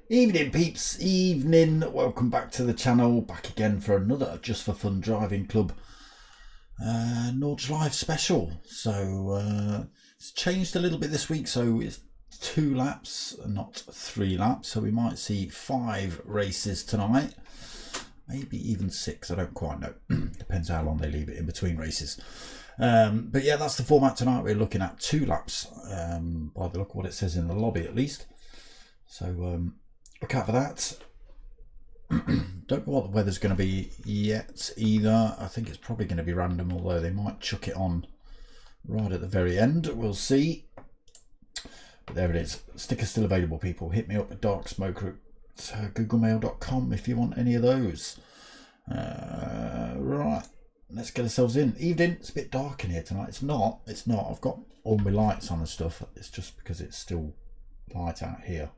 Evening peeps, evening, welcome back to the channel, back again for another Just for Fun Driving Club Nordschleife special. So it's changed a little bit this week, so it's 2 laps and not 3 laps, so we might see 5 races tonight, maybe even 6, I don't quite know, depends how long they leave it in between races. But yeah, that's the format tonight. We're looking at 2 laps, by the look of what it says in the lobby at least. So look out for that. Don't know what the weather's going to be yet either. I think it's probably going to be random, although they might chuck it on right at the very end. We'll see. But there it is. Stickers still available, people. Hit me up at darksmoker@googlemail.com if you want any of those. Right, let's get ourselves in. Evening. It's a bit dark in here tonight. It's not. I've got all my lights on and stuff. It's just because it's still light out here.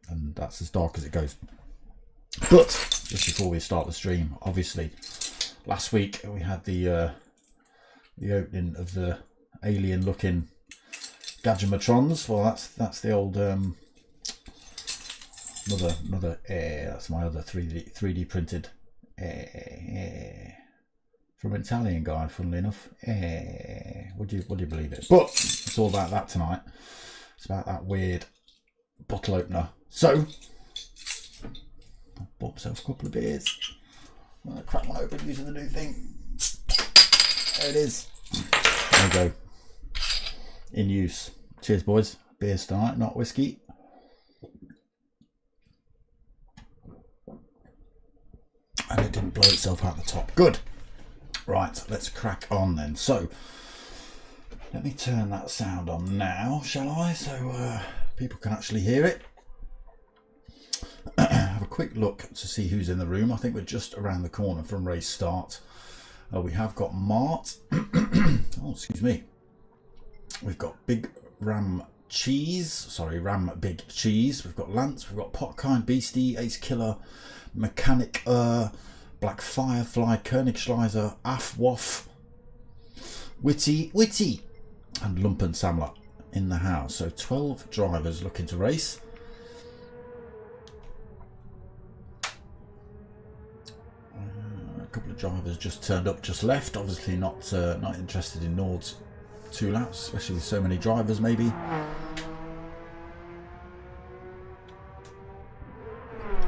And that's as dark as it goes. But just before we start the stream, obviously last week we had the opening of the alien looking Gadgematrons. Well, that's the old another that's my other 3D printed from an Italian guy, funnily enough. Would you believe it? But it's all about that tonight. It's about that weird bottle opener. So I bought myself a couple of beers. I'm going to crack one open using the new thing. There it is. There we go. In use. Cheers, boys. Beers tonight, not whiskey. And it didn't blow itself out the top. Good. Right, let's crack on then. So let me turn that sound on now, shall I? So people can actually hear it. Have a quick look to see who's in the room. I think we're just around the corner from race start. We have got Mart. Oh, excuse me. We've got Big Ram Cheese. Sorry, Ram Big Cheese. We've got Lance. We've got Potkind, Beastie, Ace Killer, Mechanic, Black Firefly, Königschleiser, Afwoff, Witty, and Lumpen Samler in the house. So 12 drivers looking to race. A couple of drivers just turned up, just left. Obviously not interested in Nord's 2 laps, especially with so many drivers maybe.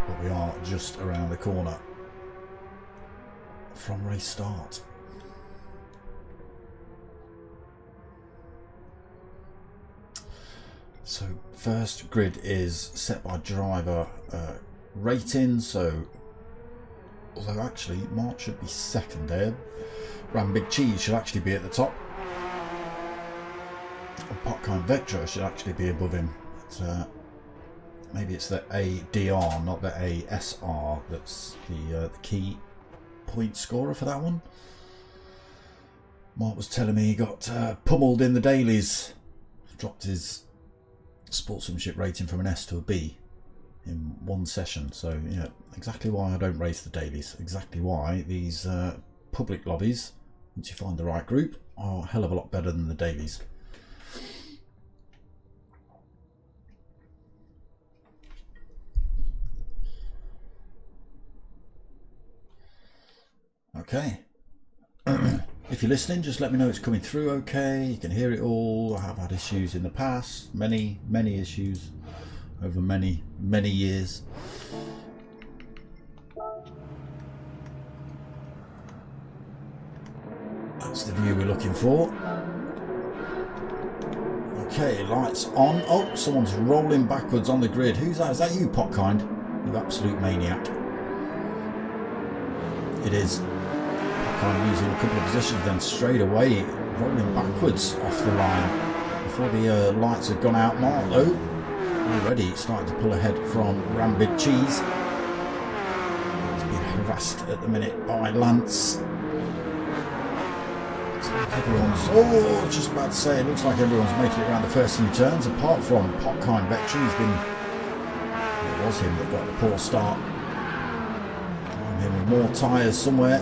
But we are just around the corner from race start. So first grid is set by driver rating. So although actually Mark should be second there, Ram Big Cheese should actually be at the top, and Potkind Vectra should actually be above him. But, maybe it's the ADR, not the ASR, that's the key point scorer for that one. Mark was telling me he got pummeled in the dailies, dropped his sportsmanship rating from an S to a B in one session. So yeah, exactly why I don't race the dailies, exactly why these public lobbies, once you find the right group, are a hell of a lot better than the dailies. Okay. If you're listening, just let me know it's coming through okay. You can hear it all. I have had issues in the past, many issues over many years. That's the who we're looking for. Okay, lights on. Oh, someone's rolling backwards on the grid. Who's that? Is that you, Potkind? You absolute maniac. It is. Potkind losing a couple of positions, then straight away rolling backwards off the line before the lights had gone out. Marlow already starting to pull ahead from Ram Big Cheese. He's been harassed at the minute by Lance. Everyone's, just about to say, it looks like everyone's making it around the first few turns, apart from Potkind Veteran, who's been, it was him that got the poor start. Him with more tyres somewhere.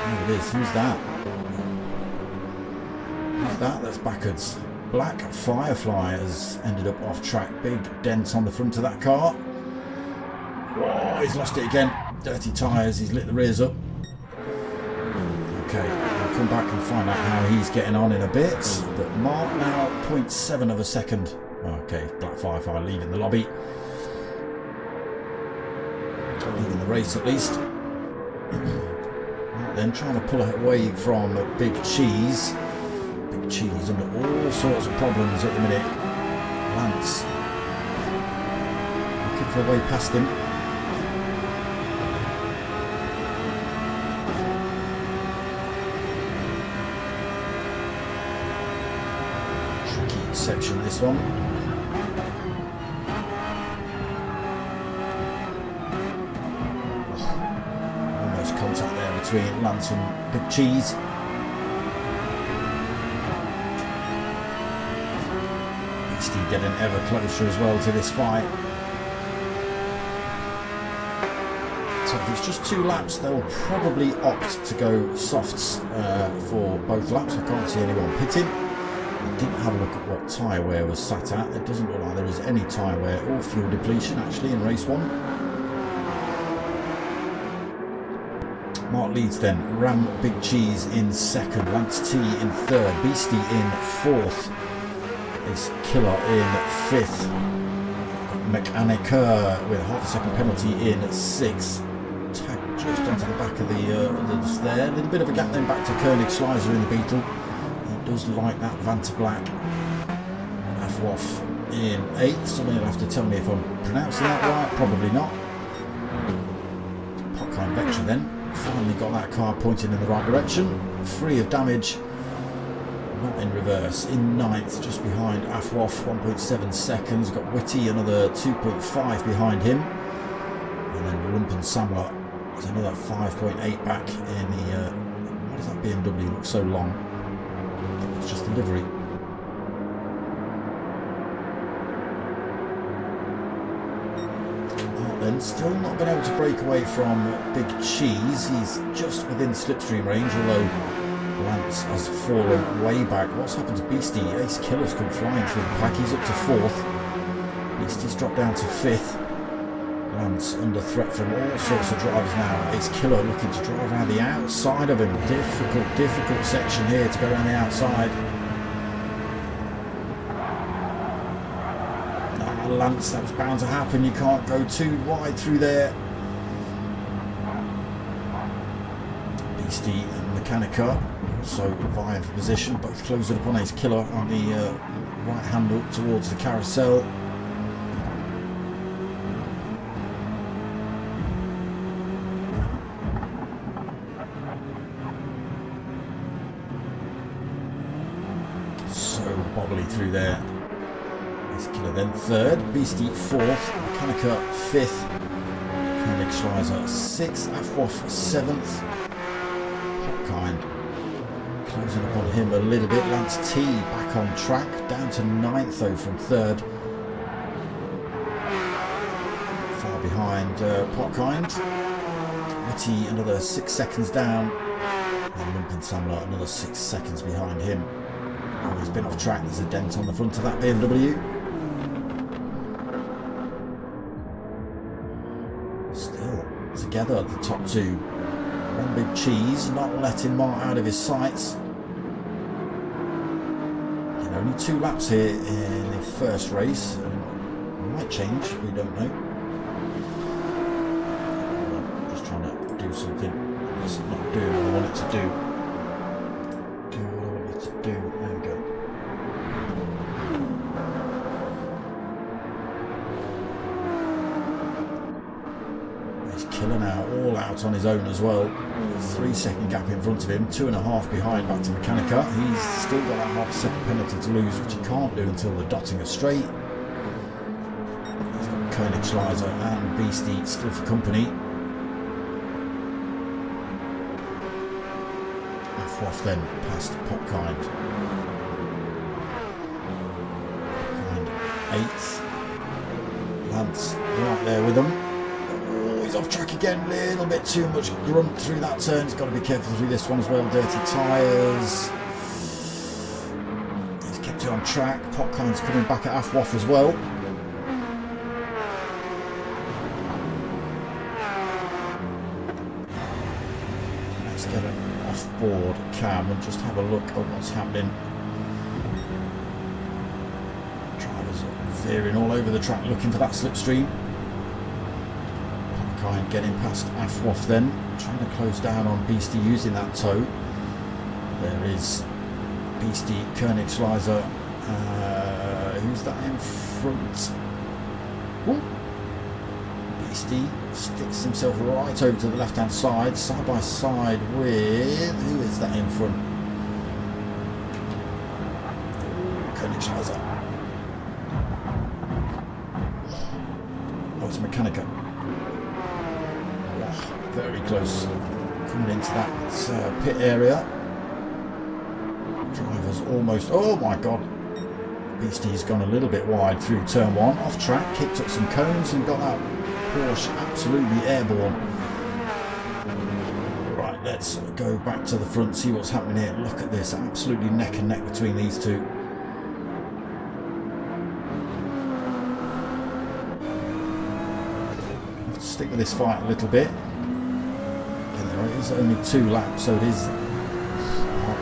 There it is, who's that? Who's that? That's backwards. Black Firefly has ended up off track, big dent on the front of that car. Oh, he's lost it again. Dirty tyres, he's lit the rears up. Okay, we'll come back and find out how he's getting on in a bit. But Mark now 0.7 of a second. Okay, Black Firefly leading the lobby. Leading the race at least. Right, then trying to pull away from Big Cheese. Big Cheese under all sorts of problems at the minute. Lance looking for a way past him. Section this one. Almost contact there between Lance and Big Cheese. Beastie getting ever closer as well to this fight. So if it's just 2 laps, they'll probably opt to go softs for both laps. I can't see anyone pitting. I didn't have a look at what tyre wear was sat at. It doesn't look like there is any tyre wear or fuel depletion actually in race 1. Mark leads then. Ram Big Cheese in 2nd. Lance T in 3rd. Beastie in 4th. Ace Killer in 5th. Mechanica with a half a second penalty in 6th. Tag just onto the back of the others there. A little bit of a gap then back to Koenig Schleiser in the Beetle. Does like that Vanta Black. Afwoff in 8th. Somebody will have to tell me if I'm pronouncing that right. Probably not. Potkind Veteran then. Finally got that car pointing in the right direction. Free of damage. Not in reverse. In 9th, just behind Afwoff. 1.7 seconds. Got Whitty another 2.5 behind him. And then Lumpen Samler is another 5.8 back in the... what is that BMW? Looks so long. It's just the livery. Then still not been able to break away from Big Cheese. He's just within slipstream range, although Lance has fallen way back. What's happened to Beastie? Ace Killer's come flying through the pack. He's up to 4th. Beastie's dropped down to 5th. Lance under threat from all sorts of drivers now. Ace Killer looking to drive around the outside of him. Difficult section here to go around the outside. Lance, that was bound to happen. You can't go too wide through there. Beastie and Mechanica also vying for position, both closing upon Ace Killer on the right hand up towards the carousel. Bobbly through there. Ace Killer then 3rd, Beastie 4th, Mechanica 5th, Koenig Schleiser 6th, Afwoff 7th, Potkind closing upon him a little bit. Lance T back on track, down to 9th though from 3rd. Far behind Potkind. Whitty another 6 seconds down, and Lumpen Samler another 6 seconds behind him. Oh, he's been off track. There's a dent on the front of that BMW. Still together, the top 2. One Big Cheese not letting Mark out of his sights. You know, only 2 laps here in the first race. It might change, we don't know. Just trying to do something It's not doing what I want it to do. Do what I want it to do. There we go. He's killing out, all out on his own as well. 3-second gap in front of him, 2.5 behind back to Mechanica. He's still got that half-second penalty to lose, which he can't do until the Dottinger straight. He's got Koenigschleiser and Beastie still for company. Off then past Popkind. Popkind 8th. Lance right there with them. Oh, he's off track again. Little bit too much grunt through that turn. He's got to be careful through this one as well. Dirty tyres. He's kept it on track. Popkind's coming back at Afwaff as well. Let's get him board cam and just have a look at what's happening. Drivers are veering all over the track looking for that slipstream. Popkind getting past Afwaff then, trying to close down on Beastie using that toe. There is Beastie, Koenigschleiser. Who's that in front? Ooh. Beastie sticks himself right over to the left hand side, side by side with, who is that in front? Koenigschleiser. Oh, it's Mechanica. Oh, very close, coming into that pit area. Drivers almost, oh my god, Beastie's gone a little bit wide through turn 1, off track, kicked up some cones and got that Porsche absolutely airborne. Right, let's go back to the front, see what's happening here. Look at this, absolutely neck and neck between these two. I have to stick with this fight a little bit. And there is only 2 laps, so it is.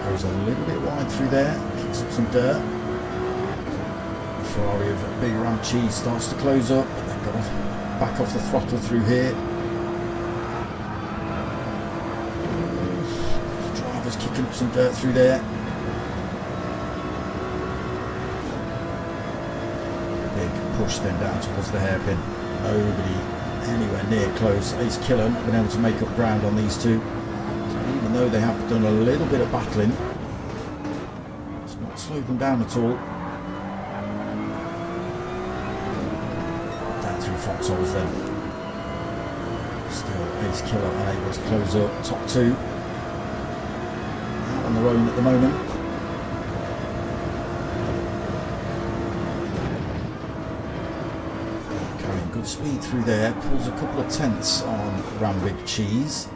Goes a little bit wide through there, kicks up some dirt. Ferrari of Big Ram Cheese starts to close up, but they've got to back off the throttle through here. Drivers kicking up some dirt through there. Big push then down towards the hairpin. Nobody anywhere near close. Ace Killer been able to make up ground on these two. So even though they have done a little bit of battling, it's not slowed them down at all. Foxholes then. Still Ace Killer unable to close up. Top 2 out on their own at the moment. Carrying good speed through there, pulls a couple of tenths on Rambig Cheese.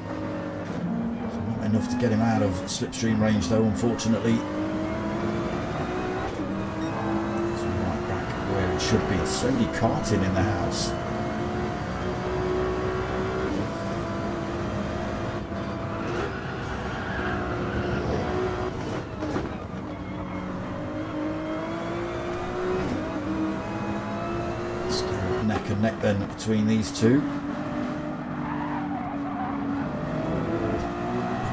Not enough to get him out of slipstream range though, unfortunately. Should be so many karting in the house. Still neck and neck then between these two.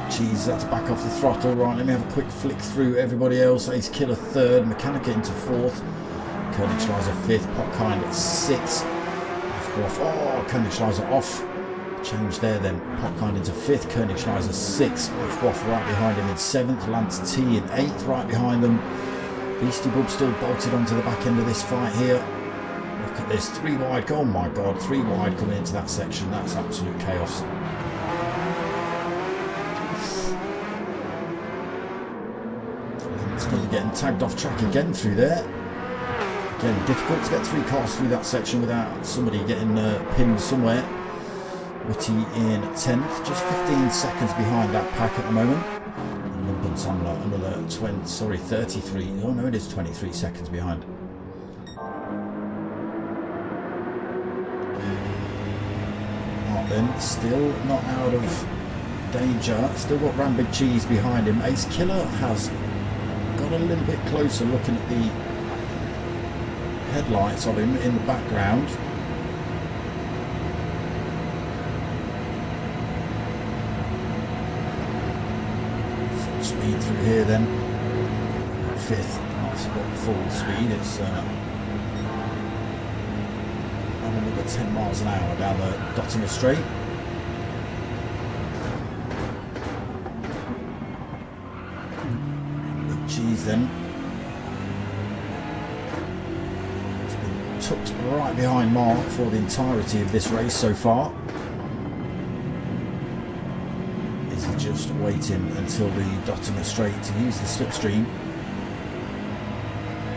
Jeez, that's back off the throttle. Right, let me have a quick flick through everybody else. Ace Killer 3rd, Mechanica into 4th. Koenigschleiser 5th, Popkind at 6th. Off. Oh, Koenigschleiser off. Change there then. Popkind into 5th, Koenigschleiser 6th. Off right behind him in 7th. Lance T in 8th, right behind them. Beastie Bub still bolted onto the back end of this fight here. Look at this, 3 wide. Oh my god, 3 wide coming into that section. That's absolute chaos. Lance nearly getting tagged off track again through there. Again, difficult to get 3 cars through that section without somebody getting pinned somewhere. Whitty in 10th, just 15 seconds behind that pack at the moment. And London's on another 33. Oh no, it is 23 seconds behind. Martin still not out of danger. Still got Rambig Cheese behind him. Ace Killer has got a little bit closer looking at the headlights of him in the background. speed through here then. Fifth, not full speed, it's another 10 miles an hour down the Dottinger Straight. Big cheese then. It's been tucked right behind Mark for the entirety of this race so far. Is he just waiting until the Dottinger Straight to use the slipstream?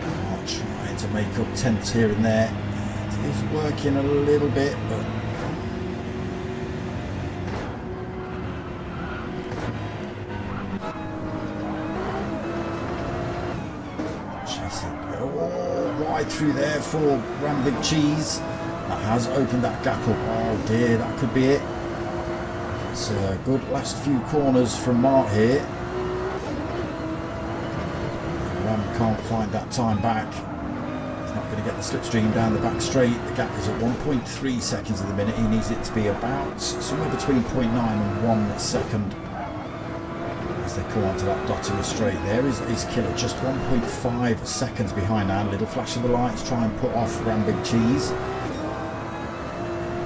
Mark trying to make up tenths here and there. It is working a little bit, but wide through there for Rambig Cheese. That has opened that gap up. Oh dear, that could be it. It's a good last few corners from Mark here. Ram can't find that time back. He's not going to get the slipstream down the back straight. The gap is at 1.3 seconds at the minute. He needs it to be about somewhere between 0.9 and 1 second. As they come onto that Dottinger Straight, there is his killer, just 1.5 seconds behind now. Little flash of the lights, try and put off Rambig Cheese.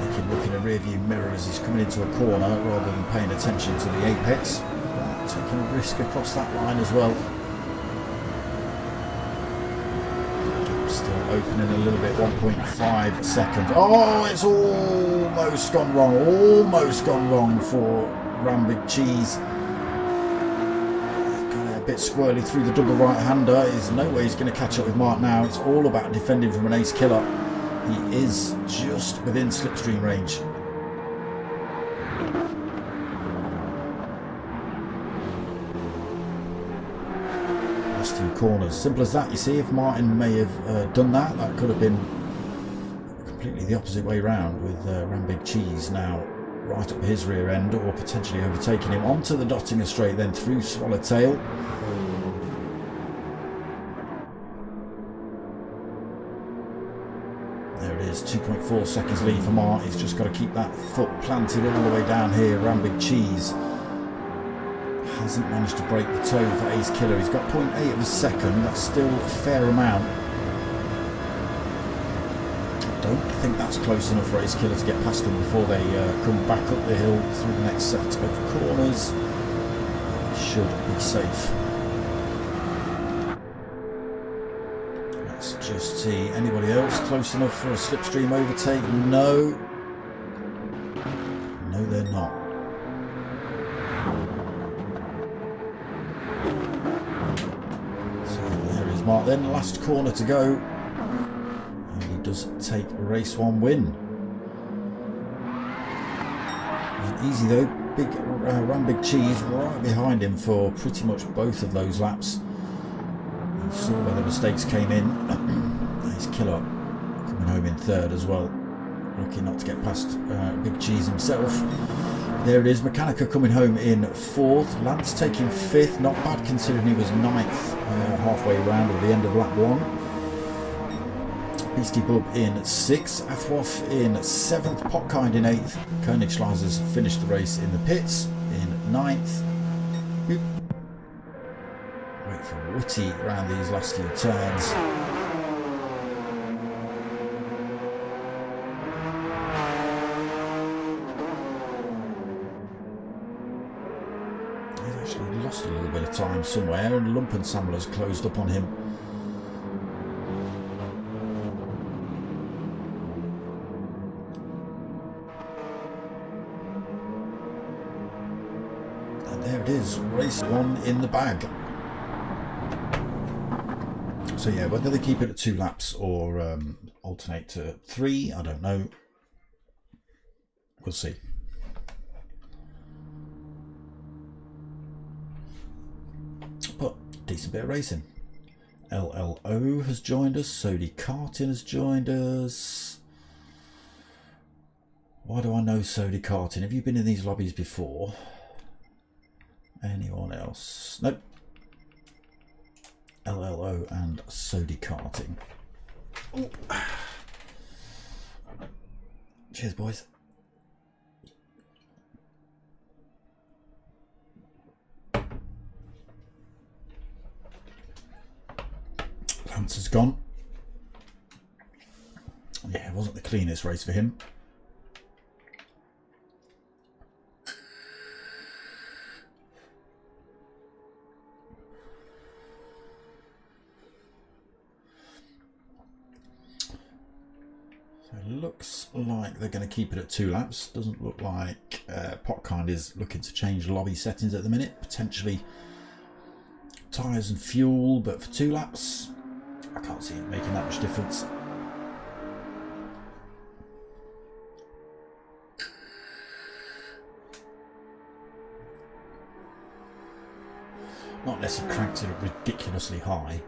Make him look in a rear view mirror as he's coming into a corner rather than paying attention to the apex. Taking a risk across that line as well. Still opening a little bit, 1.5 seconds. Oh, it's almost gone wrong for Rambig Cheese. A bit squirrely through the double right-hander. There's no way he's going to catch up with Mark now. It's all about defending from an ace killer. He is just within slipstream range. Last two corners. Simple as that. You see, if Martin may have done that, that could have been completely the opposite way round with Rambig Cheese now right up his rear end, or potentially overtaking him onto the Dottinger Straight, then through Swallowtail. There it is, 2.4 seconds lead for Mark. He's just got to keep that foot planted all the way down here. Rambig Cheese hasn't managed to break the toe for Ace Killer. He's got 0.8 of a second. That's still a fair amount. I don't think that's close enough for Ace Killer to get past them before they come back up the hill through the next set of corners. Should be safe. Let's just see, anybody else close enough for a slipstream overtake? No. No, they're not. So there is Mark then, last corner to go. Does take a race one win. Wasn't easy though. Big Rambig Cheese right behind him for pretty much both of those laps. You saw where the mistakes came in. Nice killer coming home in third as well. Lucky not to get past Big Cheese himself. There it is, Mechanica coming home in fourth. Lance taking fifth. Not bad considering he was ninth halfway around at the end of lap one. Beastie Bub in 6th, Afwoff in 7th, Potkind in 8th, Koenigschleiser's finished the race in the pits in 9th. Wait for Witty around these last few turns. He's actually lost a little bit of time somewhere, and Lumpensamler's closed up on him. There it is, race one in the bag. So yeah, whether they keep it at 2 laps or alternate to 3, I don't know. We'll see. But decent bit of racing. LLO has joined us. Sodi Karting has joined us. Why do I know Sodi Karting? Have you been in these lobbies before? Anyone else? Nope. LLO and Sodi Karting. Ooh. Cheers, boys. Hunter's gone. Yeah, it wasn't the cleanest race for him. So it looks like they're going to keep it at 2 laps. Doesn't look like Potkind is looking to change lobby settings at the minute. Potentially tyres and fuel, but for 2 laps, I can't see it making that much difference. Not unless he cranks it up ridiculously high.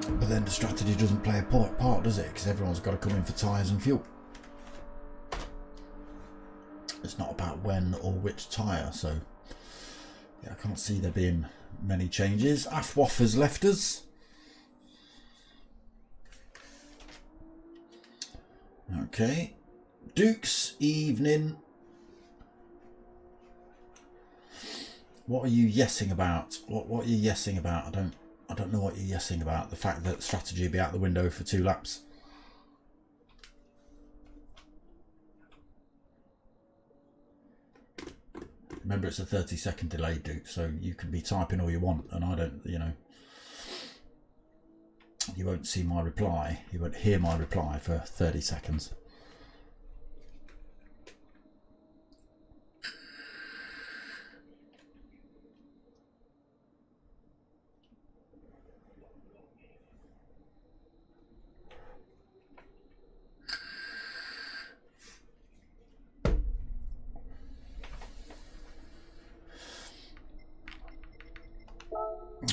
But then the strategy doesn't play a part, does it? Because everyone's got to come in for tyres and fuel. It's not about when or which tyre, so yeah, I can't see there being many changes. Afwaf has left us. Okay. Duke's evening. What are you yesing about? What are you yesing about? I don't know what you're yesing about. The fact that strategy will be out the window for 2 laps. Remember, it's a 30-second delay, Duke, so you can be typing all you want, and I don't, you know, you won't see my reply. You won't hear my reply for 30 seconds.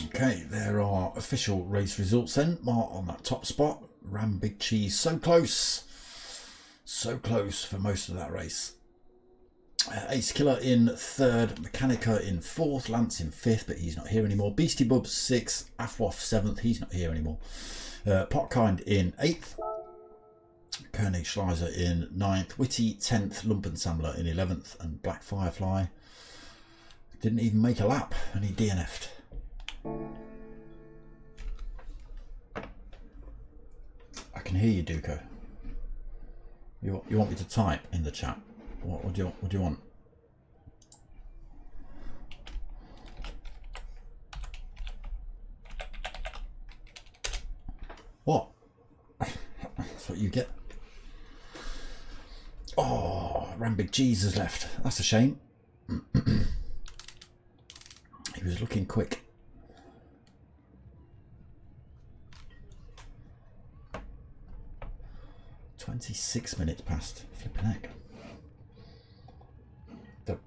Okay, there are official race results then. Mark on that top spot. Ram Big Cheese so close for most of that race. Ace Killer in 3rd, Mechanica in 4th, Lance in 5th, but he's not here anymore. Beastie Bubs 6th, Afwaf 7th, he's not here anymore. Potkind in 8th, Koenig Schleiser in 9th, Witty 10th, Lumpensammler in 11th, and Black Firefly didn't even make a lap and he DNF'd. I can hear you, Duco. You want me to type in the chat? What do you want? What? That's what you get. Oh, Rambig Jesus left. That's a shame. He was looking quick. "26 minutes past." Flipping heck.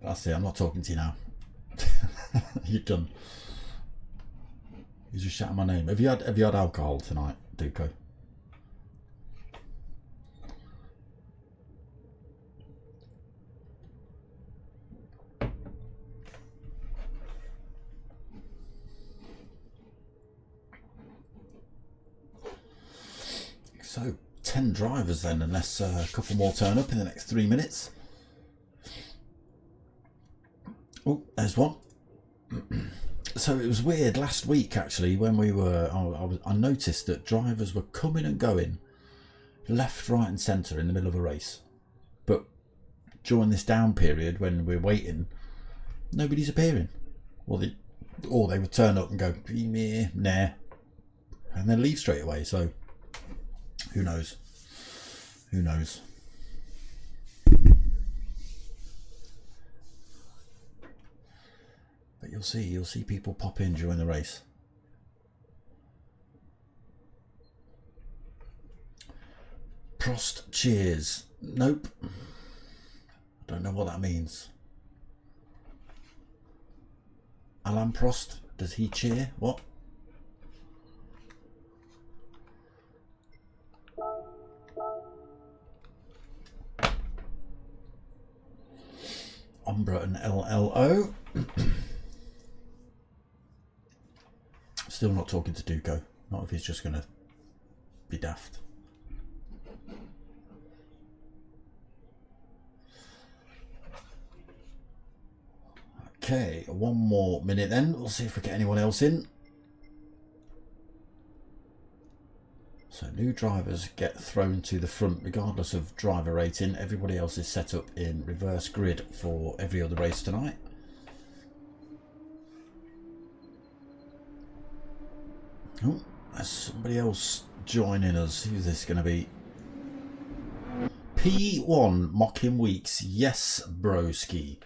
That's it. I'm not talking to you now. You're done. You just shouting my name. Have you had alcohol tonight, Duco? So 10 drivers then, unless a couple more turn up in the next 3 minutes. Oh, there's one. So it was weird last week actually when we were. I noticed that drivers were coming and going, left, right, and centre in the middle of a race. But during this down period when we're waiting, nobody's appearing. Or they would turn up and go, nah, and then leave straight away. So who knows? Who knows? But you'll see people pop in during the race. Prost cheers. Nope. I don't know what that means. Alain Prost, does he cheer? What? Umbra and LLO. Still not talking to Duco. Not if he's just going to be daft. Okay, 1 more minute then. We'll see if we get anyone else in. So new drivers get thrown to the front regardless of driver rating. Everybody else is set up in reverse grid for every other race tonight. Oh, there's somebody else joining us. Who's this going to be? P1 Mocking Weeks. Yes, broski.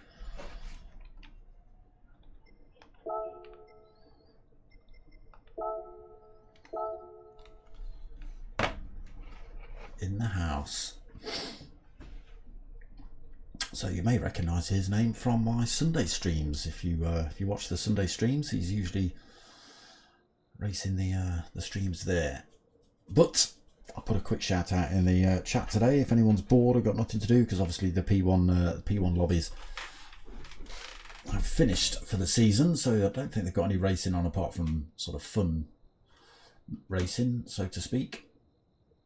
In the house. So you may recognise his name from my Sunday streams. If you watch the Sunday streams, he's usually racing the streams there. But I'll put a quick shout out in the chat today if anyone's bored or got nothing to do, because obviously the P1 lobbies have finished for the season, so I don't think they've got any racing on apart from sort of fun racing, so to speak.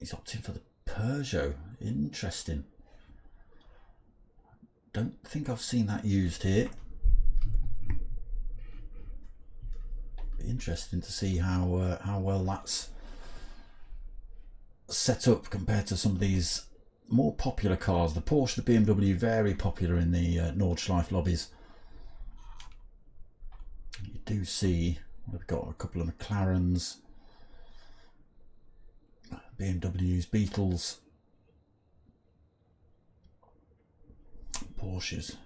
He's opting for the Peugeot. Interesting. Don't think I've seen that used here. Be interesting to see how well that's set up compared to some of these more popular cars. The Porsche, the BMW, very popular in the Nordschleife lobbies. You do see we've got a couple of McLarens, BMWs, Beetles, Porsches.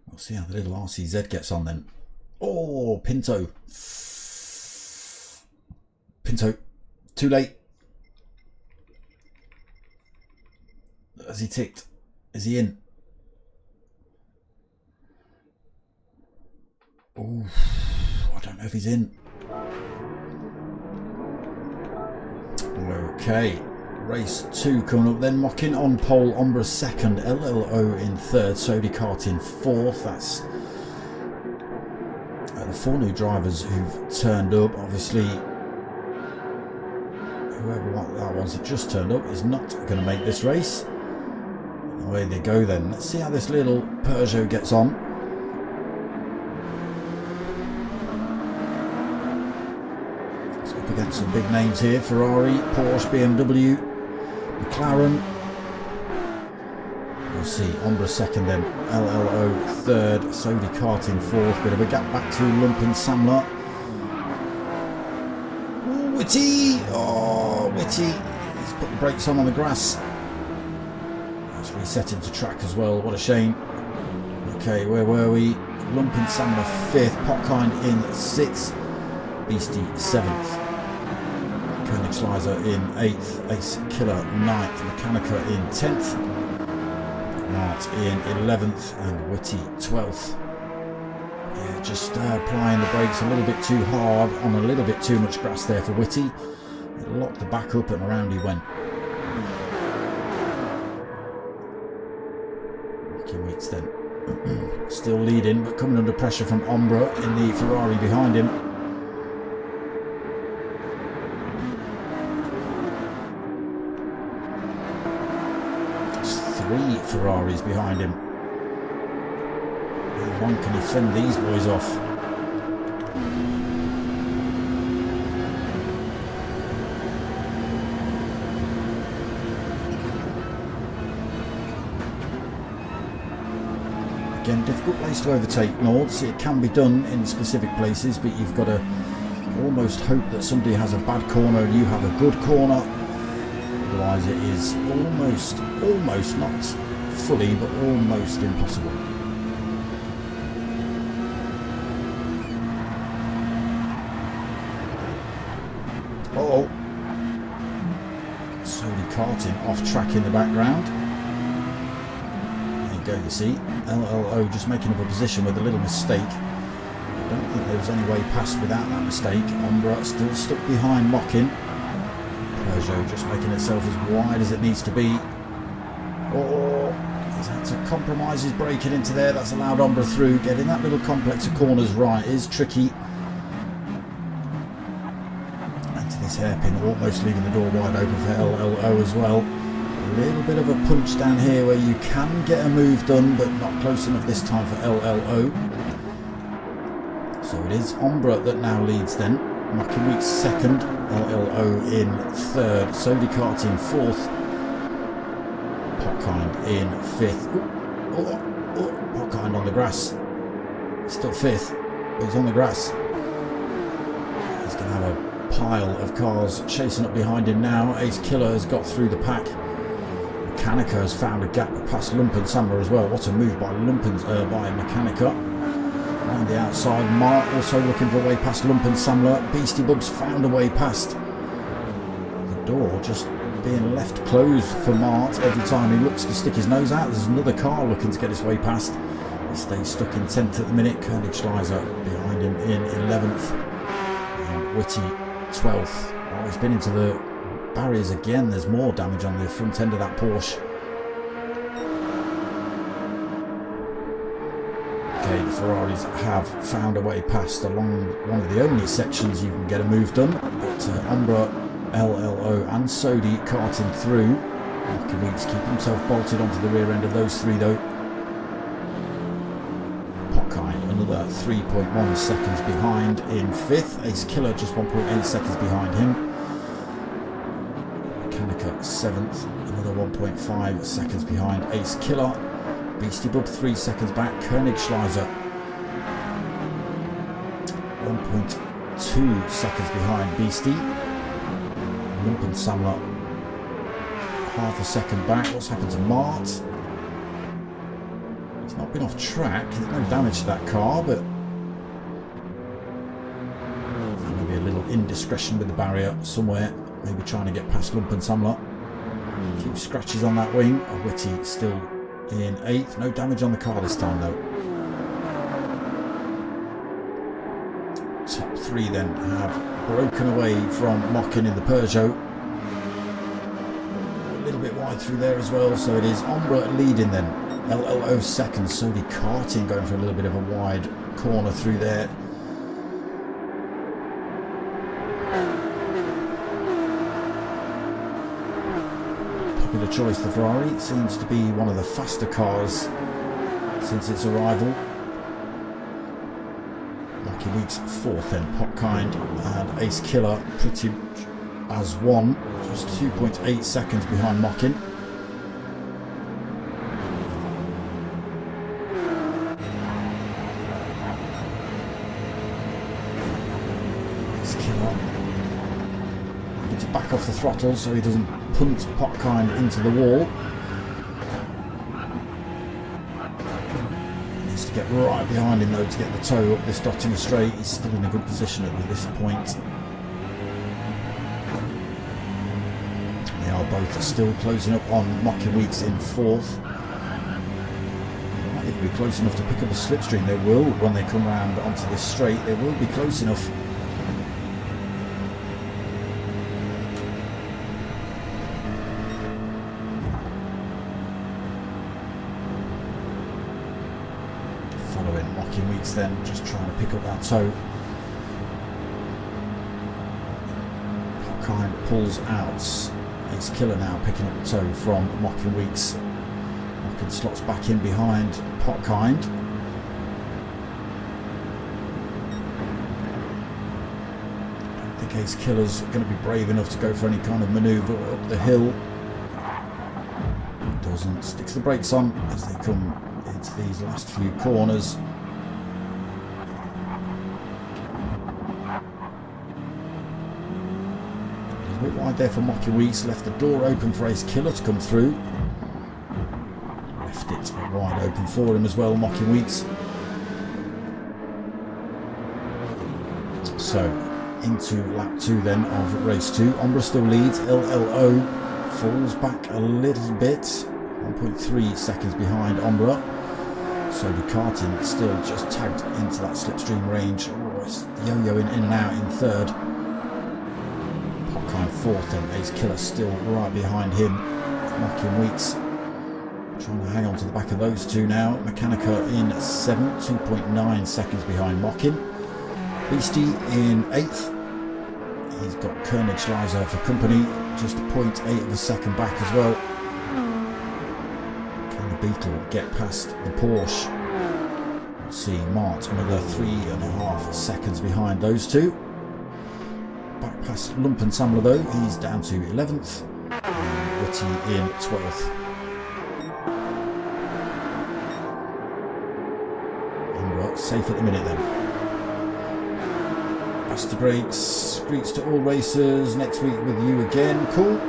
We'll see how the little RCZ gets on then. Oh, Pinto. Too late. Has he ticked? Is he in? Oh, I don't know if he's in. Okay, race 2 coming up then. Mocking on pole, Ombra second, LLO in third, Sody Kart in fourth. That's the 4 new drivers who've turned up. Obviously, whoever that was that just turned up is not going to make this race. Away they go then. Let's see how this little Peugeot gets on. Against some big names here: Ferrari, Porsche, BMW, McLaren. We'll see. Ombra second, then LLO third, Sody Kart in fourth. Bit of a gap back to Lumpen Samler. Ooh, Whitty! Oh, Whitty! He's put the brakes on the grass. That's resetting to track as well. What a shame. Okay, where were we? Lumpen Samler fifth, Potkind in sixth, Beastie 7th, Königsleiser in 8th, Ace Killer 9th, Mechanica in 10th, Mart in 11th, and Whitty 12th. Yeah, just applying the brakes a little bit too hard on a little bit too much grass there for Whitty. It locked the back up and around he went. Ricky Weeks then. Still leading, but coming under pressure from Ombra in the Ferrari behind him. There's 3 Ferraris behind him. How long can he fend these boys off? Again, difficult place to overtake Nords. It can be done in specific places, but you've got to almost hope that somebody has a bad corner and you have a good corner. Otherwise it is almost not fully, but almost impossible. Uh-oh. Sody Karting off track in the background. Go, you see, LLO just making up a position with a little mistake. I don't think there was any way past without that mistake. Ombra still stuck behind Mocking. Peugeot just making itself as wide as it needs to be. Oh, he's had to compromise his braking into there. That's allowed Ombra through. Getting that little complex of corners right is tricky. Into this hairpin, almost leaving the door wide open for LLO as well. little bit of a punch down here where you can get a move done, but not close enough this time for LLO. So it is Ombra that now leads then. Mockinweek's second, LLO in third, Sody Kart in fourth, Potkind in fifth. Potkind on the grass. Still fifth, but he's on the grass. He's going to have a pile of cars chasing up behind him now. Ace Killer has got through the pack. Mechanica has found a gap past Lumpen Samler as well. What a move by by Mechanica. Around the outside, Mart also looking for a way past Lumpen Samler. Beastie Bubs found a way past. The door just being left closed for Mart every time he looks to stick his nose out. There's another car looking to get his way past. He stays stuck in 10th at the minute. Königschleiser behind him in 11th. And Whitty 12th. Oh, he's been into the barriers again. There's more damage on the front end of that Porsche. Okay, the Ferraris have found a way past along one of the only sections you can get a move done. But Ombra, LLO and Sody karting through. Mockinweeks keep himself bolted onto the rear end of those three though. Potkind another 3.1 seconds behind in fifth. Ace Killer just 1.8 seconds behind him. Mechanica 7th, another 1.5 seconds behind Ace Killer. Beastie Bub 3 seconds back. Königschleiser 1.2 seconds behind Beastie. Lumpen Samler half a second back. What's happened to Mart? He's not been off track. There's no damage to that car, but maybe a little indiscretion with the barrier somewhere. Maybe trying to get past Lumpen Samler. A few scratches on that wing. Whitty still in 8th. No damage on the car this time though. Top 3 then have broken away from Mockin in the Peugeot. A little bit wide through there as well, so it is Ombra leading then. LLO second, Sody karting going for a little bit of a wide corner through there. Popular choice, the Ferrari. It seems to be one of the faster cars since its arrival. Mockinweeks 4th then, Potkind and Ace Killer pretty much as one, just 2.8 seconds behind Mockin. Ace Killer having to back off the throttle so he doesn't punt Potkind into the wall. Needs to get right behind him though to get the toe up this Dottinger straight. He's still in a good position at this point. They are both still closing up on Mockinweeks in 4th. They might even be close enough to pick up a slipstream. They will when they come round onto this straight. They will be close enough. Following Mockinweeks then, just trying to pick up that toe. Potkind pulls out. Ace Killer now picking up the toe from Mockinweeks. Mockin slots back in behind Potkind. I don't think Ace Killer's going to be brave enough to go for any kind of manoeuvre up the hill. Doesn't. Sticks the brakes on as they come into these last few corners. A bit wide there for Mockinweeks, left the door open for Ace Killer to come through. Left it wide open for him as well, Mockinweeks. So, into lap 2 then of race 2. Ombra still leads, LLO falls back a little bit, 1.3 seconds behind Ombra. Sody karting still just tagged into that slipstream range. Oh, it's yo-yoing in and out in 3rd. Potkind 4th and Ace Killer still right behind him. Mockinweeks trying to hang on to the back of those two now. Mechanica in 7th, 2.9 seconds behind Mockin. Beastie in 8th. He's got Königschleiser for company, just 0.8 of a second back as well. Beetle get past the Porsche. Let's see, Mart another 3.5 seconds behind those two. Back past Lump and Samler though, he's down to 11th. And Whitty in 12th. Umbra safe at the minute then. Basti Brakes, greets to all racers, next week with you again, cool.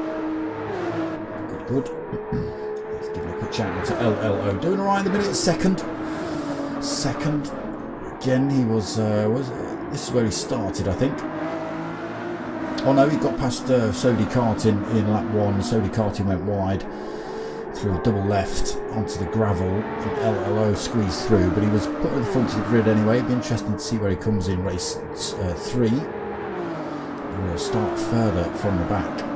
Good. Let's give a quick shout out to LLO. Doing alright in the minute, second. Again, he was this is where he started, I think. Oh no, he got past Sodi Karting in lap 1. Sodi Karting went wide through a double left onto the gravel, and LLO squeezed through, but he was put at the front of the grid anyway. It'd be interesting to see where he comes in race 3. And we'll start further from the back.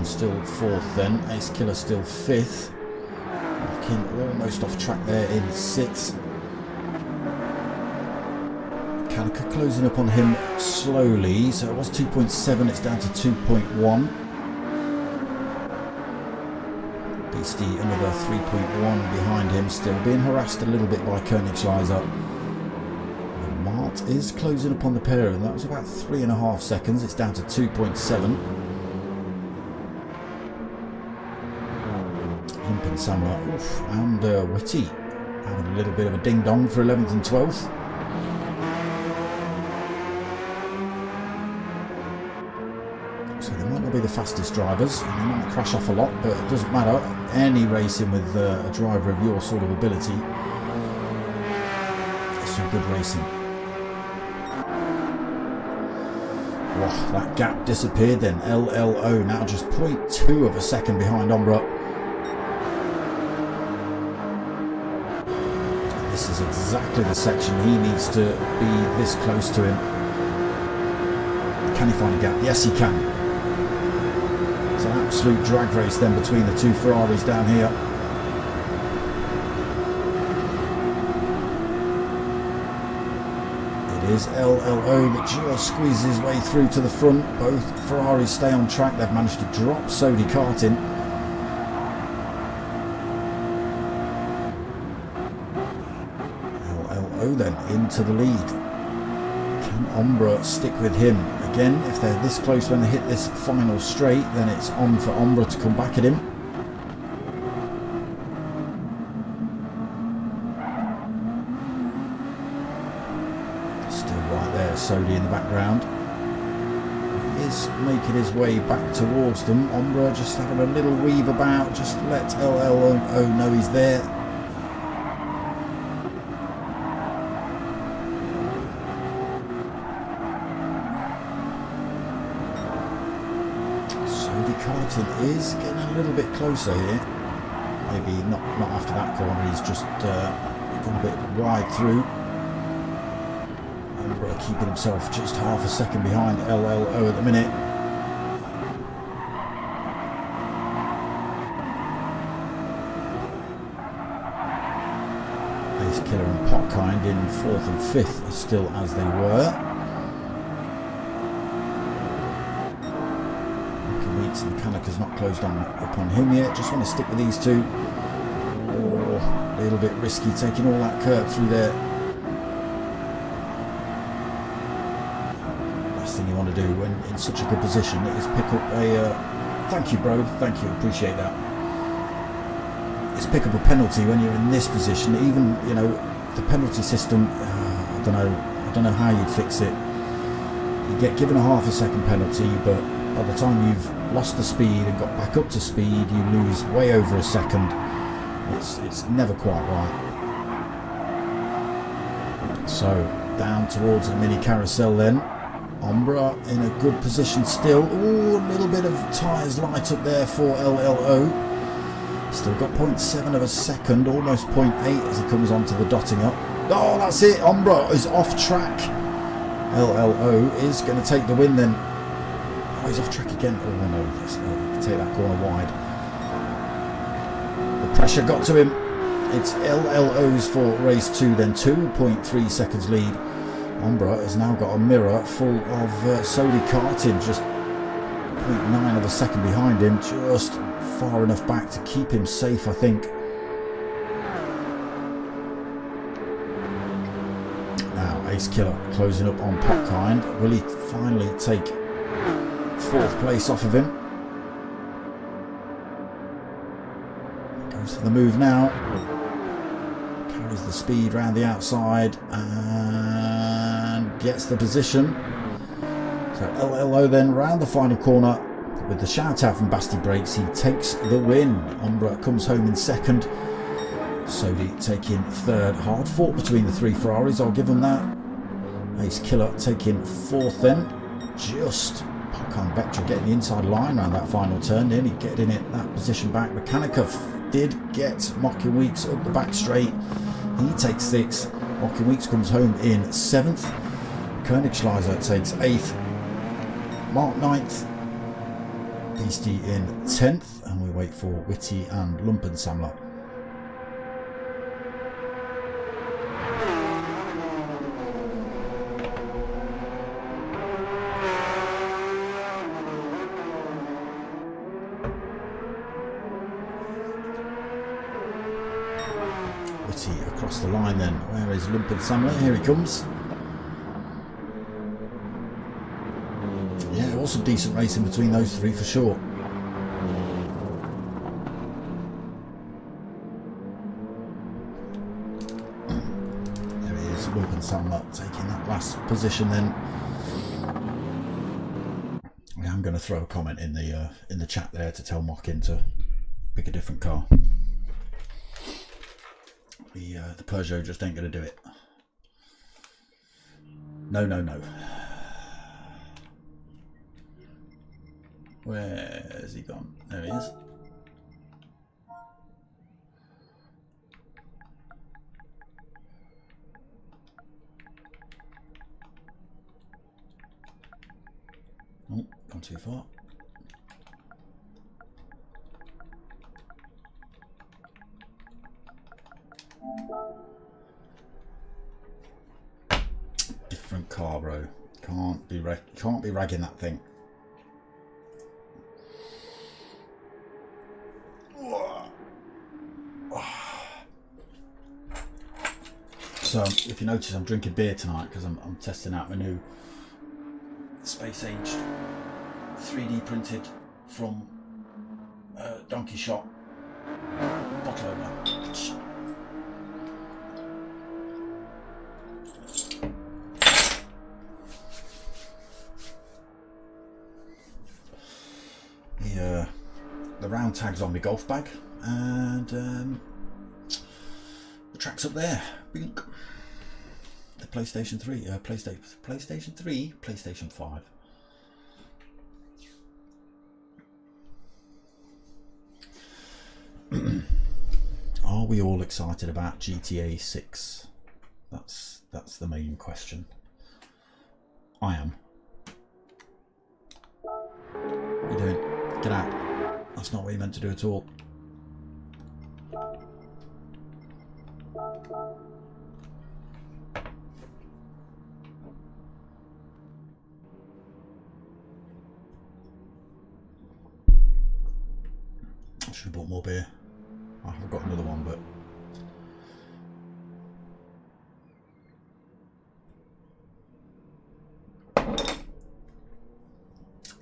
Still 4th then, Ace Killer still 5th. Looking almost off track there in 6th. Kanika closing up on him slowly, so it was 2.7, it's down to 2.1. Beastie another 3.1 behind him, still being harassed a little bit by Koenigsschleiser. And Mart is closing up on the pair, and that was about 3.5 seconds, it's down to 2.7. Lump and Samler, and Whitty having a little bit of a ding dong for 11th and 12th. So they might not be the fastest drivers, and they might crash off a lot, but it doesn't matter. Any racing with a driver of your sort of ability is some good racing. Wow, that gap disappeared then. LLO now just 0.2 of a second behind Umbra. This is exactly the section he needs to be this close to him. Can he find a gap? Yes, he can. It's an absolute drag race then between the two Ferraris down here. It is LLO that just squeezes his way through to the front. Both Ferraris stay on track. They've managed to drop Sodi Karting. Then into the lead. Can Umbra stick with him? Again, if they're this close when they hit this final straight, then it's on for Umbra to come back at him. Still right there, Sodi in the background. He is making his way back towards them. Umbra just having a little weave about, just let LLO know he's there. Is getting a little bit closer here. Maybe not after that corner. He's just gone a bit wide through. Umbra keeping himself just half a second behind LLO at the minute. Ace Killer and Potkind in 4th and 5th are still as they were. And Kanaka's not closed on upon him yet. Just want to stick with these two. Oh, a little bit risky taking all that curb through there. Last thing you want to do when in such a good position is pick up a thank you bro, thank you, appreciate that. Is pick up a penalty when you're in this position. Even, you know, the penalty system, I don't know how you'd fix it. You get given a half a second penalty, but by the time you've lost the speed and got back up to speed, you lose way over a second. It's never quite right. So down towards the mini carousel then. Umbra in a good position still. Ooh, a little bit of tyres light up there for LLO. Still got 0.7 of a second, almost 0.8 as he comes onto the dotting up. Oh, that's it. Umbra is off track. LLO is going to take the win then. Oh, he's off track again. Oh no, let's take that corner wide. The pressure got to him. It's LLO's for race 2 then, 2.3 seconds lead. Umbra has now got a mirror full of Sodi Karting just 0.9 of a second behind him, just far enough back to keep him safe, I think. Now Ace Killer closing up on Popkind. Will he finally take 4th place off of him? Goes for the move now. Carries the speed round the outside and gets the position. So LLO then round the final corner with the shout out from Basti Brakes. He takes the win. Umbra comes home in 2nd. Sodi taking 3rd. Hard fought between the 3 Ferraris, I'll give him that. Ace Killer taking 4th then. Just Parkan Vectra getting the inside line around that final turn, nearly getting it that position back. Mechanica did get Mocking Weeks up the back straight. He takes 6th. Mocking Weeks comes home in 7th. Koenigschleiser takes 8th. Mark 9th. Beastie in 10th. And we wait for Witty and Lumpensammler. Across the line then. Where is Lumpensammler? Here he comes. Yeah, also decent racing between those 3 for sure. There he is, Lumpensammler taking that last position then. I'm going to throw a comment in the chat there to tell Mockin to pick a different car. The Peugeot just ain't going to do it. No, no, no. Where has he gone? There he is. Oh, gone too far. Different car, bro. Can't be ragging that thing. So if you notice, I'm drinking beer tonight because I'm testing out my new space aged 3D printed from Donkey Shop bottle opener. The round tag's on my golf bag, and the track's up there. Bink. The PlayStation 3, PlayStation 3, PlayStation 5. Are we all excited about GTA 6? That's the main question. I am. What are you doing? Get out. That's not what you meant to do at all. I should have bought more beer. I've got another one, but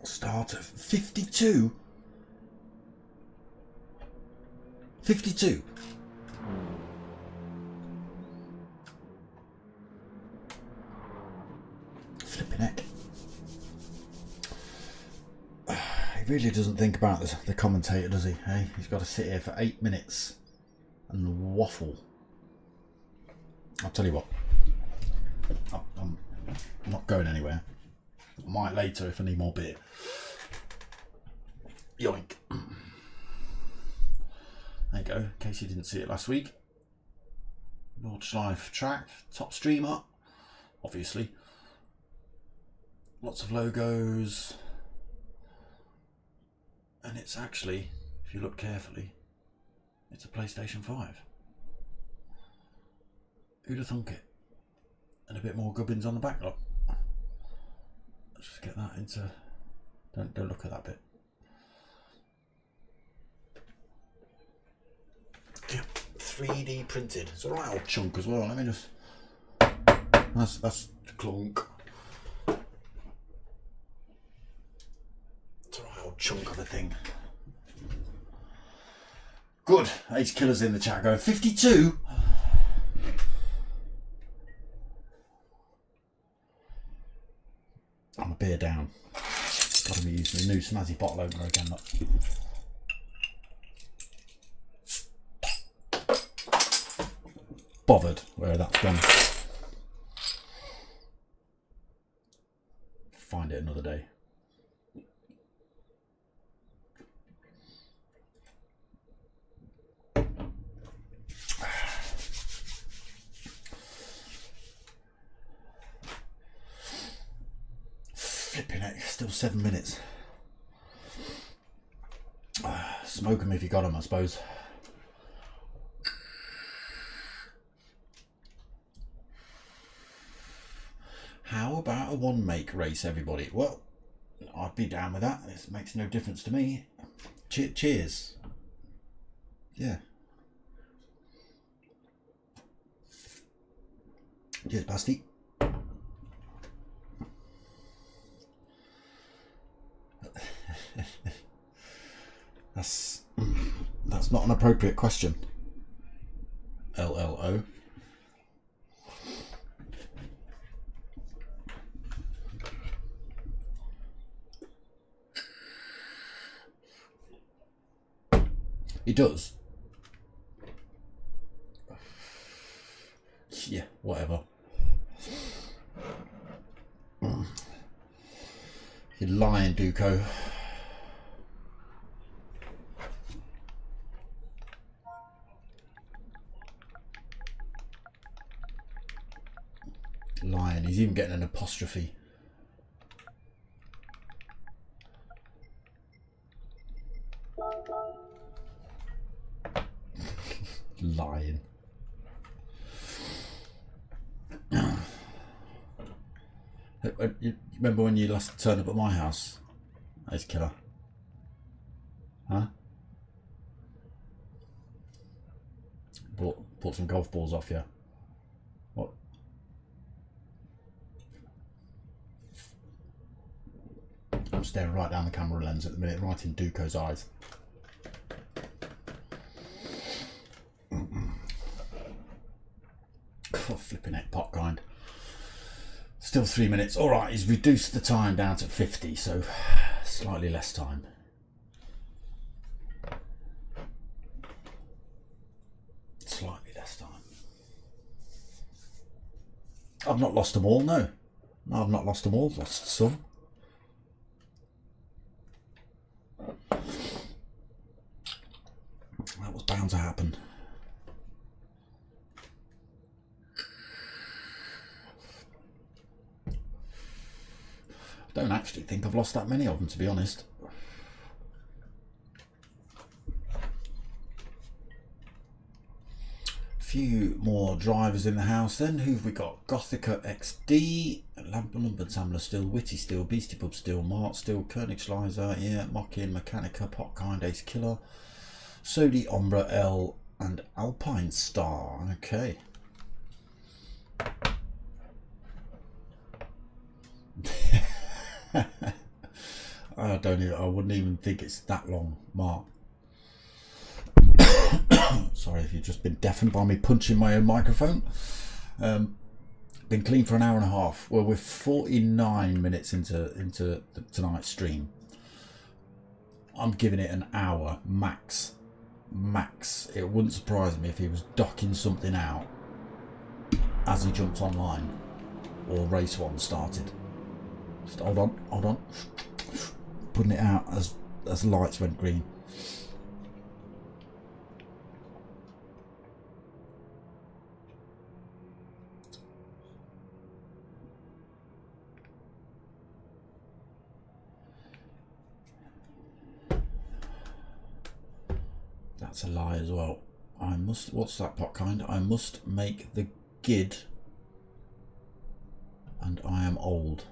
start of 52. 52. Flipping heck. He really doesn't think about the commentator, does he? Hey, he's got to sit here for 8 minutes and waffle. I'll tell you what, I'm not going anywhere. I might later if I need more beer. Yoink. There you go, in case you didn't see it last week. Nordschleife track, top streamer, obviously. Lots of logos. And it's actually, if you look carefully, it's a PlayStation 5. Who'd have thunk it? And a bit more gubbins on the back, look. Let's just get that into Don't look at that bit. Yeah, 3D printed. It's a right old chunk as well. Let me just. That's clunk. It's a right old chunk of a thing. Good. Ace Killer's in the chat going 52. I'm a beer down. Got to be using the new snazzy bottle opener again. Look. Bothered where that's gone. Find it another day. Flipping it, still 7 minutes. Smoke them if you got them, I suppose. How about a one make race, everybody? Well, I'd be down with that. It makes no difference to me. Cheers. Yeah. Cheers, Basti. That's not an appropriate question. LLO. He does. Yeah, whatever. You're lying, Duco. Lying. He's even getting an apostrophe. Lying. You remember when you last turned up at my house? Ace Killer. Huh? Bought some golf balls off you. What? I'm staring right down the camera lens at the minute, right in Duco's eyes. Oh, flipping it, pot kind. Still 3 minutes. All right, he's reduced the time down to 50, so slightly less time. Slightly less time. I've not lost them all, no. No, I've not lost them all. Lost some. That was bound to happen. I don't actually think I've lost that many of them, to be honest. A few more drivers in the house then. Who've we got? Gothica XD, Lumbersamler still, Witty still, Beastie Pub still, Mart still, Koenigschleiser, yeah, Mockin, Mechanica, Potkind, Ace Killer, Sodi, Ombra, L, and Alpine Star. Okay. I wouldn't even think it's that long, Mark. Sorry if you've just been deafened by me punching my own microphone. Been clean for an hour and a half. Well, we're 49 minutes into tonight's stream. I'm giving it an hour max. Max. It wouldn't surprise me if he was docking something out as he jumped online or race one started. Just hold on. Putting it out as the lights went green. That's a lie as well. What's that, Potkind? I must make the gid, and I am old.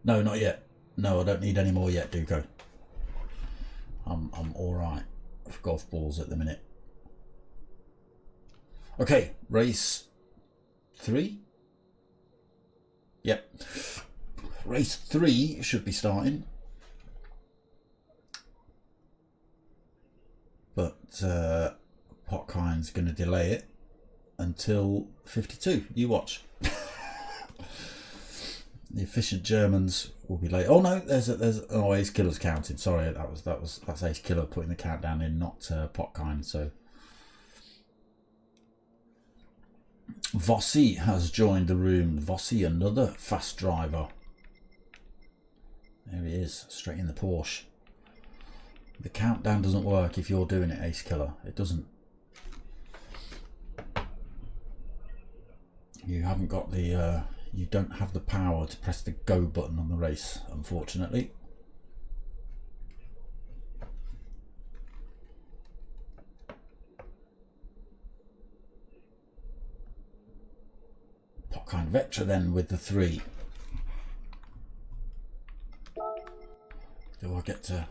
No, not yet. No, I don't need any more yet, Duco. I'm all right for golf balls at the minute. Okay, race 3. Yep. Race 3 should be starting. But Potkine's going to delay it until 52. You watch. The efficient Germans will be late. Oh no, there's oh, Ace Killer's counting. Sorry, that's Ace Killer putting the countdown in, not Potkine. So Vossi has joined the room. Vossi, another fast driver. There he is, straight in the Porsche. The countdown doesn't work if you're doing it, Ace Killer. It doesn't. You haven't got the you don't have the power to press the go button on the race, unfortunately. Potkine Vectra then with the 3. Do I get to...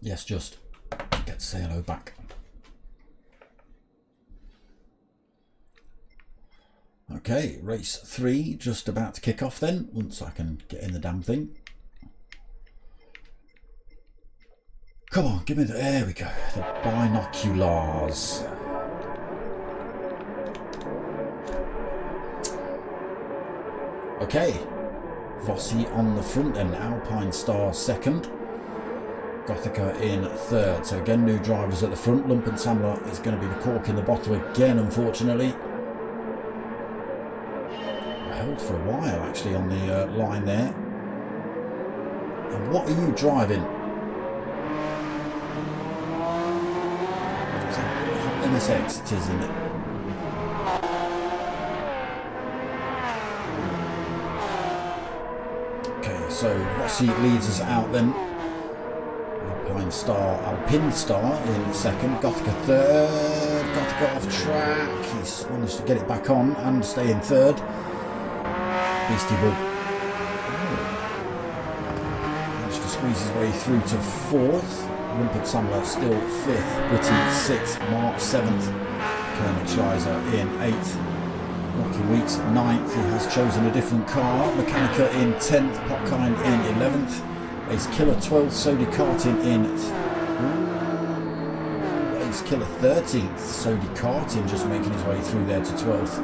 Yes, just get to say hello back. Okay, race 3 just about to kick off then, once I can get in the damn thing. Come on, give me the... There we go, the binoculars. Okay, Vossi on the front then, Alpine Star second. Gothica in third. So again, new drivers at the front. Lump and Samler is going to be the cork in the bottle again, unfortunately. Held for a while actually on the line there. And what are you driving? NSX it is, isn't it? Okay, so Vossi leads us out then. Alpine Star in second. Gothica third. Gothica off track. He's managed to get it back on and stay in third. Beastie Bull managed to squeeze his way through to fourth. Rumpert Samler still fifth. Witty 6th. Mark 7th. Kermit Schleiser in 8th. Rocky Weeks 9th. He has chosen a different car. Mechanica in 10th. Potkine in 11th. Ace Killer 12th. Sodi Karting in Ace Killer 13th. Sodi Karting just making his way through there to 12th.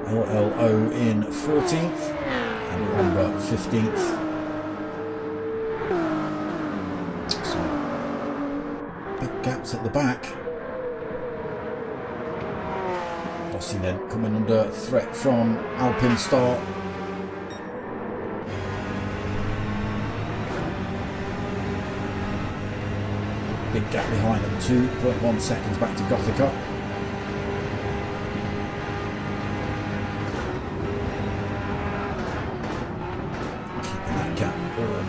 LLO in 14th and Wamba 15th. So big gaps at the back. Vossi then coming under threat from Alpine Star. Big gap behind them, 2.1 seconds back to Gothica.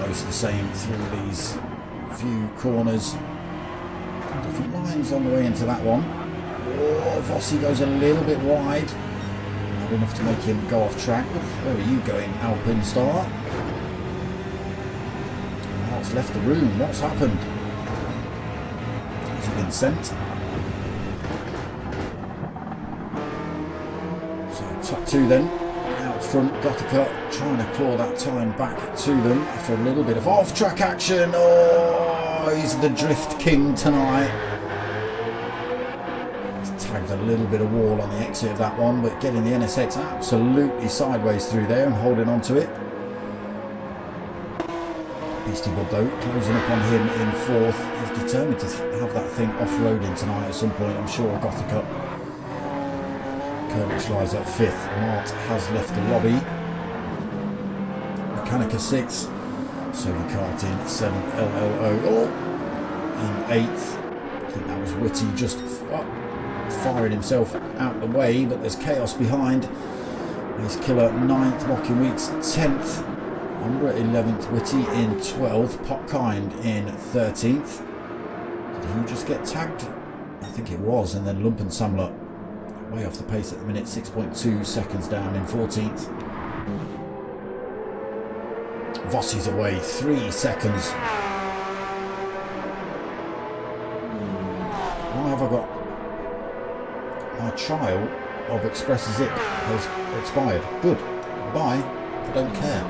Almost the same through these few corners. Different lines on the way into that one. Oh, Vossi goes a little bit wide. Not enough to make him go off track. Where are you going, Alpine Star? Now it's left the room. What's happened? Has he been sent? So top 2 then. Front, Gothica trying to claw that time back to them after a little bit of off-track action. Oh, he's the drift king tonight. He's tagged a little bit of wall on the exit of that one, but getting the NSX absolutely sideways through there and holding on to it. Beastie Bull though, closing up on him in 4th. He's determined to have that thing off-roading tonight at some point, I'm sure. Gothica. Kermit Schleiser 5th. Mart has left the lobby. Mechanica 6th. Sodi Karting 7th. LLO in 8th. I think that was Witty just firing himself out the way, but there's chaos behind. Ace Killer 9th. Rocky Weeks 10th. Umbra 11th. Witty in 12th. Potkine in 13th. Did he just get tagged? I think it was. And then Lumpen Samler way off the pace at the minute, 6.2 seconds down in 14th. Vossi's away, 3 seconds. Why have I got... My trial of Express Zip has expired. Good. Bye. I don't care.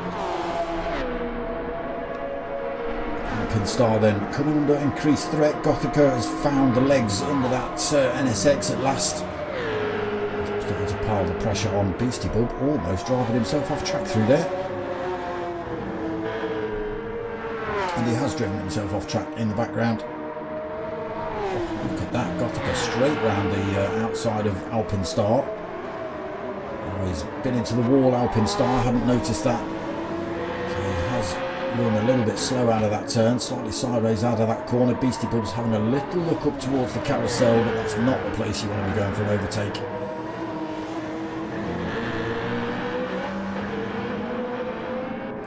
Alpenstar then coming under increased threat. Gothica has found the legs under that NSX at last. He's starting to pile the pressure on. Beastie Bub almost driving himself off track through there. And he has driven himself off track in the background. Oh, look at that. Gothica straight round the outside of Alpenstar. Oh, he's been into the wall, Alpenstar. I hadn't noticed that. So he has run a little bit slow out of that turn, slightly sideways out of that corner. Beastie Bub's having a little look up towards the carousel, but that's not the place you want to be going for an overtake.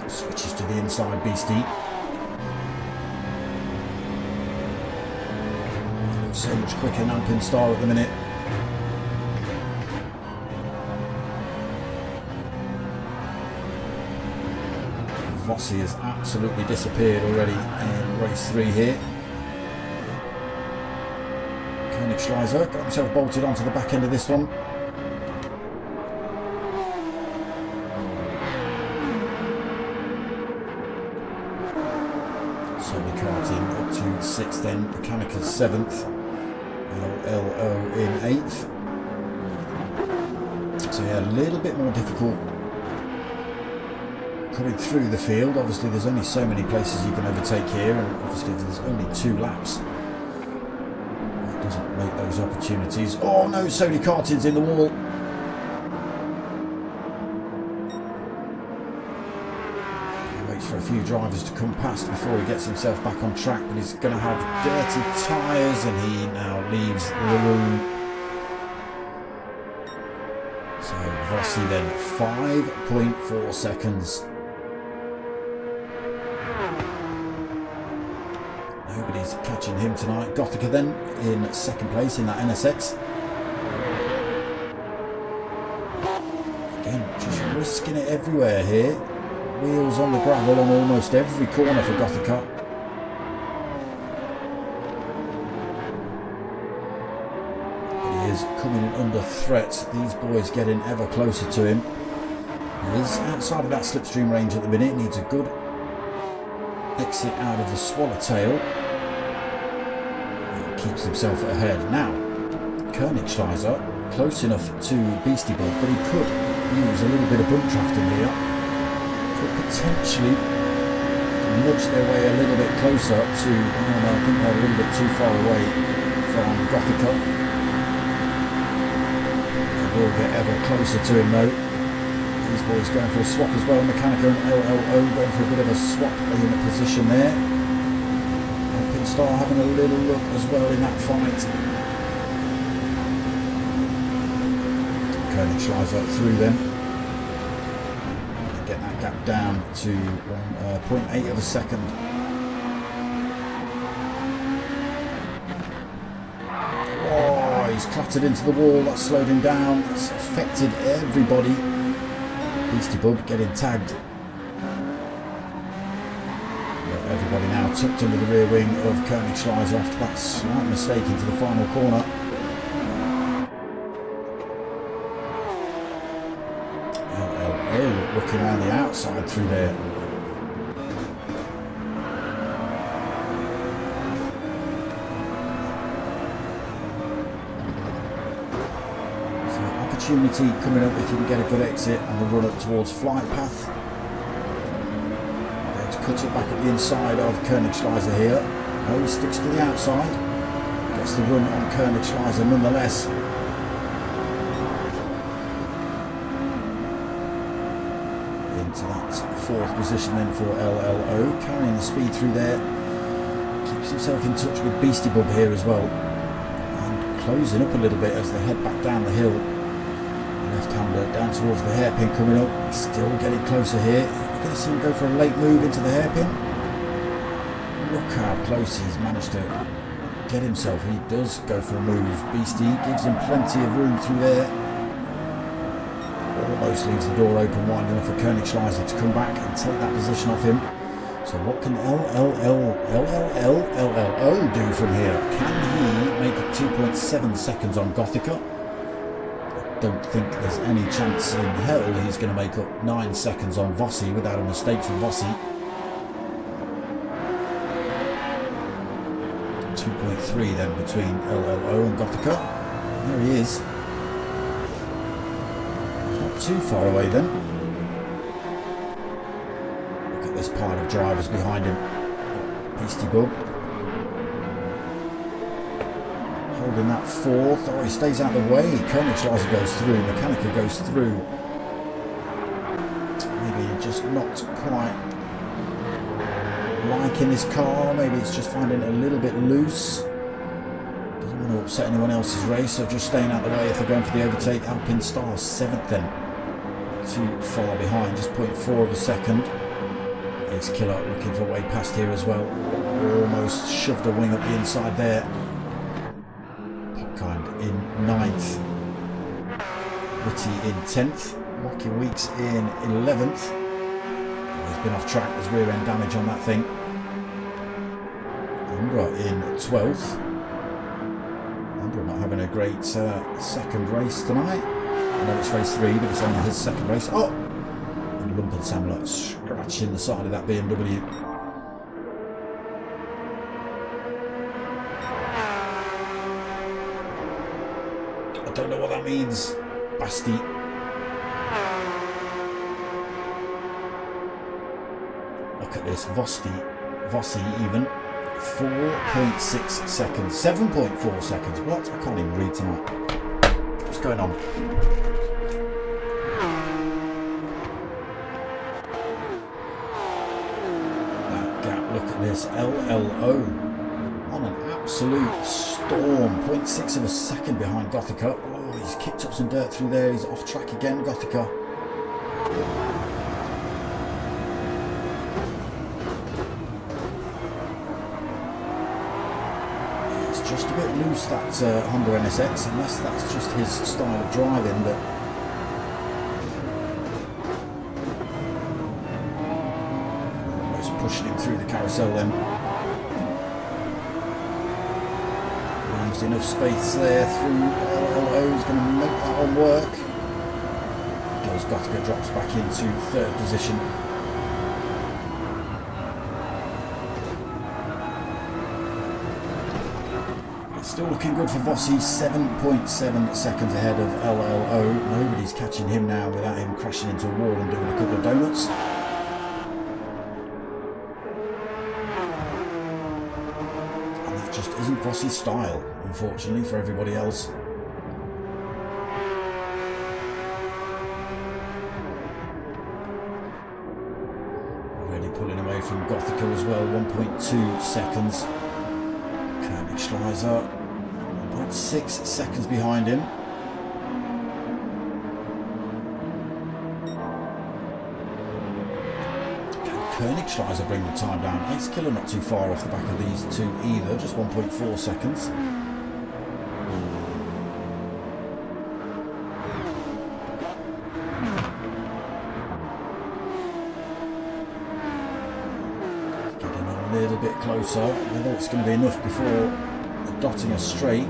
Switches to the inside, Beastie. Looks so much quicker than Alpenstar at the minute. Vossi has absolutely disappeared already in race 3 here. Koenigschleiser got himself bolted onto the back end of this one. Sony Karting up to 6th then, Mechanicas 7th, LLO in 8th. So yeah, a little bit more difficult coming through the field. Obviously there's only so many places you can overtake here, and obviously there's only 2 laps. That doesn't make those opportunities. Oh no, Sony Karting's in the wall. He waits for a few drivers to come past before he gets himself back on track, but he's going to have dirty tyres and he now leaves the room. So Vossi then 5.4 seconds. Nobody's catching him tonight. Gothica then in 2nd place in that NSX. Again, just risking it everywhere here. Wheels on the gravel on almost every corner for Gothica. But he is coming in under threat. These boys getting ever closer to him. He is outside of that slipstream range at the minute. Needs a good exit out of the swallowtail. Keeps himself ahead. Now, Koenigschleiser close enough to Beastie Bub, but he could use a little bit of bump drafting here. Could potentially nudge their way a little bit closer to, I think they're a little bit too far away from Gothica. They will get ever closer to him though. These boys going for a swap as well. Mechanica and LLO going for a bit of a swap in a position there. Star having a little look as well in that fight. Koenigschleiser through them. Get that gap down to 0.8 of a second. Oh, he's clattered into the wall. That slowed him down. It's affected everybody. Beastie Bub getting tagged. Everybody now tucked under the rear wing of Koenigschleiser after that slight mistake into the final corner. LLO looking around the outside through there. So opportunity coming up if you can get a good exit and the run up towards flight path. Cuts it back at the inside of Koenigschleiser here. No, he sticks to the outside. Gets the run on Koenigschleiser nonetheless. Into that 4th position then for LLO. Carrying the speed through there. Keeps himself in touch with Beastie Bub here as well. And closing up a little bit as they head back down the hill. Left-hander down towards the hairpin coming up. Still getting closer here. Going to see him go for a late move into the hairpin. Look how close he's managed to get himself. He does go for a move. Beastie gives him plenty of room through there. almost leaves the door open wide enough for Koenigsschleiser to come back and take that position off him. So what can LLO do from here? Can he make it 2.7 seconds on Gothica? I don't think there's any chance in hell he's going to make up 9 seconds on Vossi without a mistake from Vossi. 2.3 then between LLO and Gothica. There he is. Not too far away then. Look at this pile of drivers behind him. Beastie Bub. Holding that fourth. Oh, he stays out of the way. Koenigsschleiser goes through. Mechanica goes through. Maybe just not quite liking this car. Maybe it's just finding it a little bit loose. Doesn't want to upset anyone else's race, so just staying out of the way if they're going for the overtake. Alpine Star 7th then. Too far behind, just 0.4 of a second. Ace Killer looking for a way past here as well. Almost shoved a wing up the inside there. Kind in 9th. Whitty in 10th. Rocky Weeks in 11th. He's been off track. There's rear end damage on that thing. Umbra in 12th. Umbra not having a great second race tonight. I know it's race 3, but it's only his second race. Oh! And Lumpensamler scratching the side of that BMW. I don't know what that means. Basti. Look at this. Vossi even. 4.6 seconds. 7.4 seconds. What? I can't even read tonight. What's going on? That gap. Look at this. LLO. On an absolute storm. 0.6 of a second behind Gothica. Oh, he's kicked up some dirt through there. He's off track again, Gothica. It's just a bit loose, that Honda NSX, unless that's just his style of driving. But almost pushing him through the carousel then. Enough space there through LLO is going to make that one work. Goes Gothica, drops back into 3rd position. It's still looking good for Vossi, 7.7 seconds ahead of LLO. Nobody's catching him now without him crashing into a wall and doing a couple of donuts. Just isn't Vossi's style, unfortunately, for everybody else. Already pulling away from Gothica as well, 1.2 seconds. Koenigsschleiser, 1.6 seconds behind him. Koenigsschleiser bring the time down. Ace Killer not too far off the back of these two either, just 1.4 seconds. Getting a little bit closer, whether it's going to be enough before dotting a straight.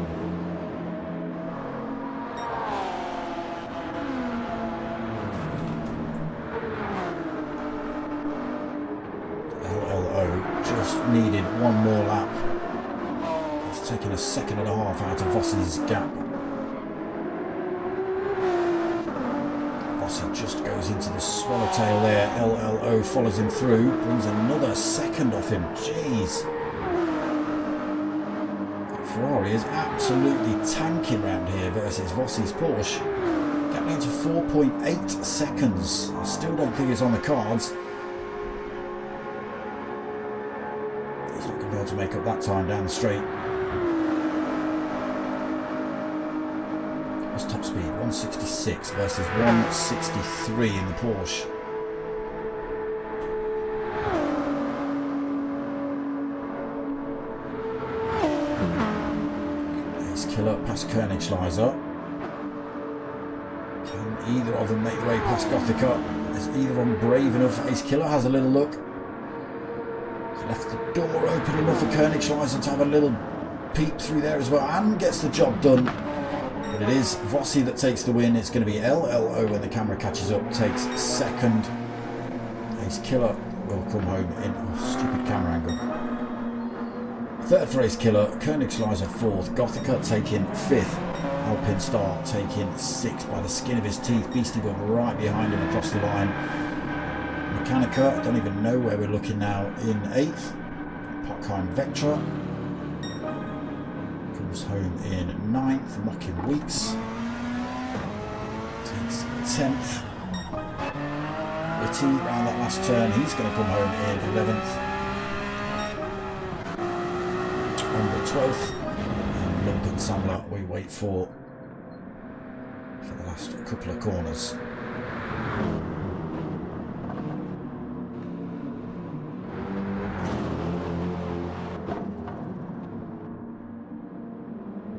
Needed one more lap. It's taken a second and a half out of Vossi's gap. Vossi just goes into the swallowtail there. LLO follows him through, brings another second off him. Jeez. Ferrari is absolutely tanking round here versus Vossi's Porsche. Gap down to 4.8 seconds. I still don't think it's on the cards. To make up that time down the straight. What's top speed? 166 versus 163 in the Porsche. Ace Killer past Koenigsschleiser. Can Can either of them make the way past Gothica? Is either of them brave enough? Ace Killer has a little look. He's left the door open enough for Koenigsschleiser to have a little peep through there as well, and gets the job done. But it is Vossi that takes the win. It's going to be LLO when the camera catches up, takes second. Ace Killer will come home in stupid camera angle. Third for Ace Killer, Koenigsschleiser fourth, Gothica taking fifth, Alpine Star taking sixth by the skin of his teeth, Beastie Bug right behind him across the line. Mechanica, I don't even know where we're looking now, in eighth. Potkind Vectra comes home in ninth, Mocking Weeks takes 10th. Witty around that last turn, he's going to come home in 11th. On the 12th, and London Samler we wait for the last couple of corners.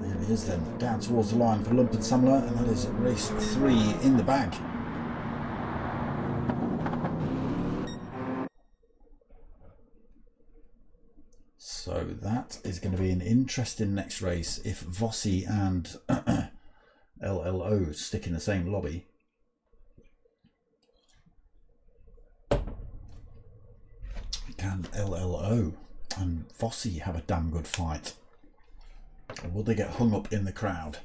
There he is then, down towards the line for Lumpen Samler, and that is race 3 in the bag. So that is going to be an interesting next race if Vossi and LLO stick in the same lobby. Can LLO and Vossi have a damn good fight? Or will they get hung up in the crowd?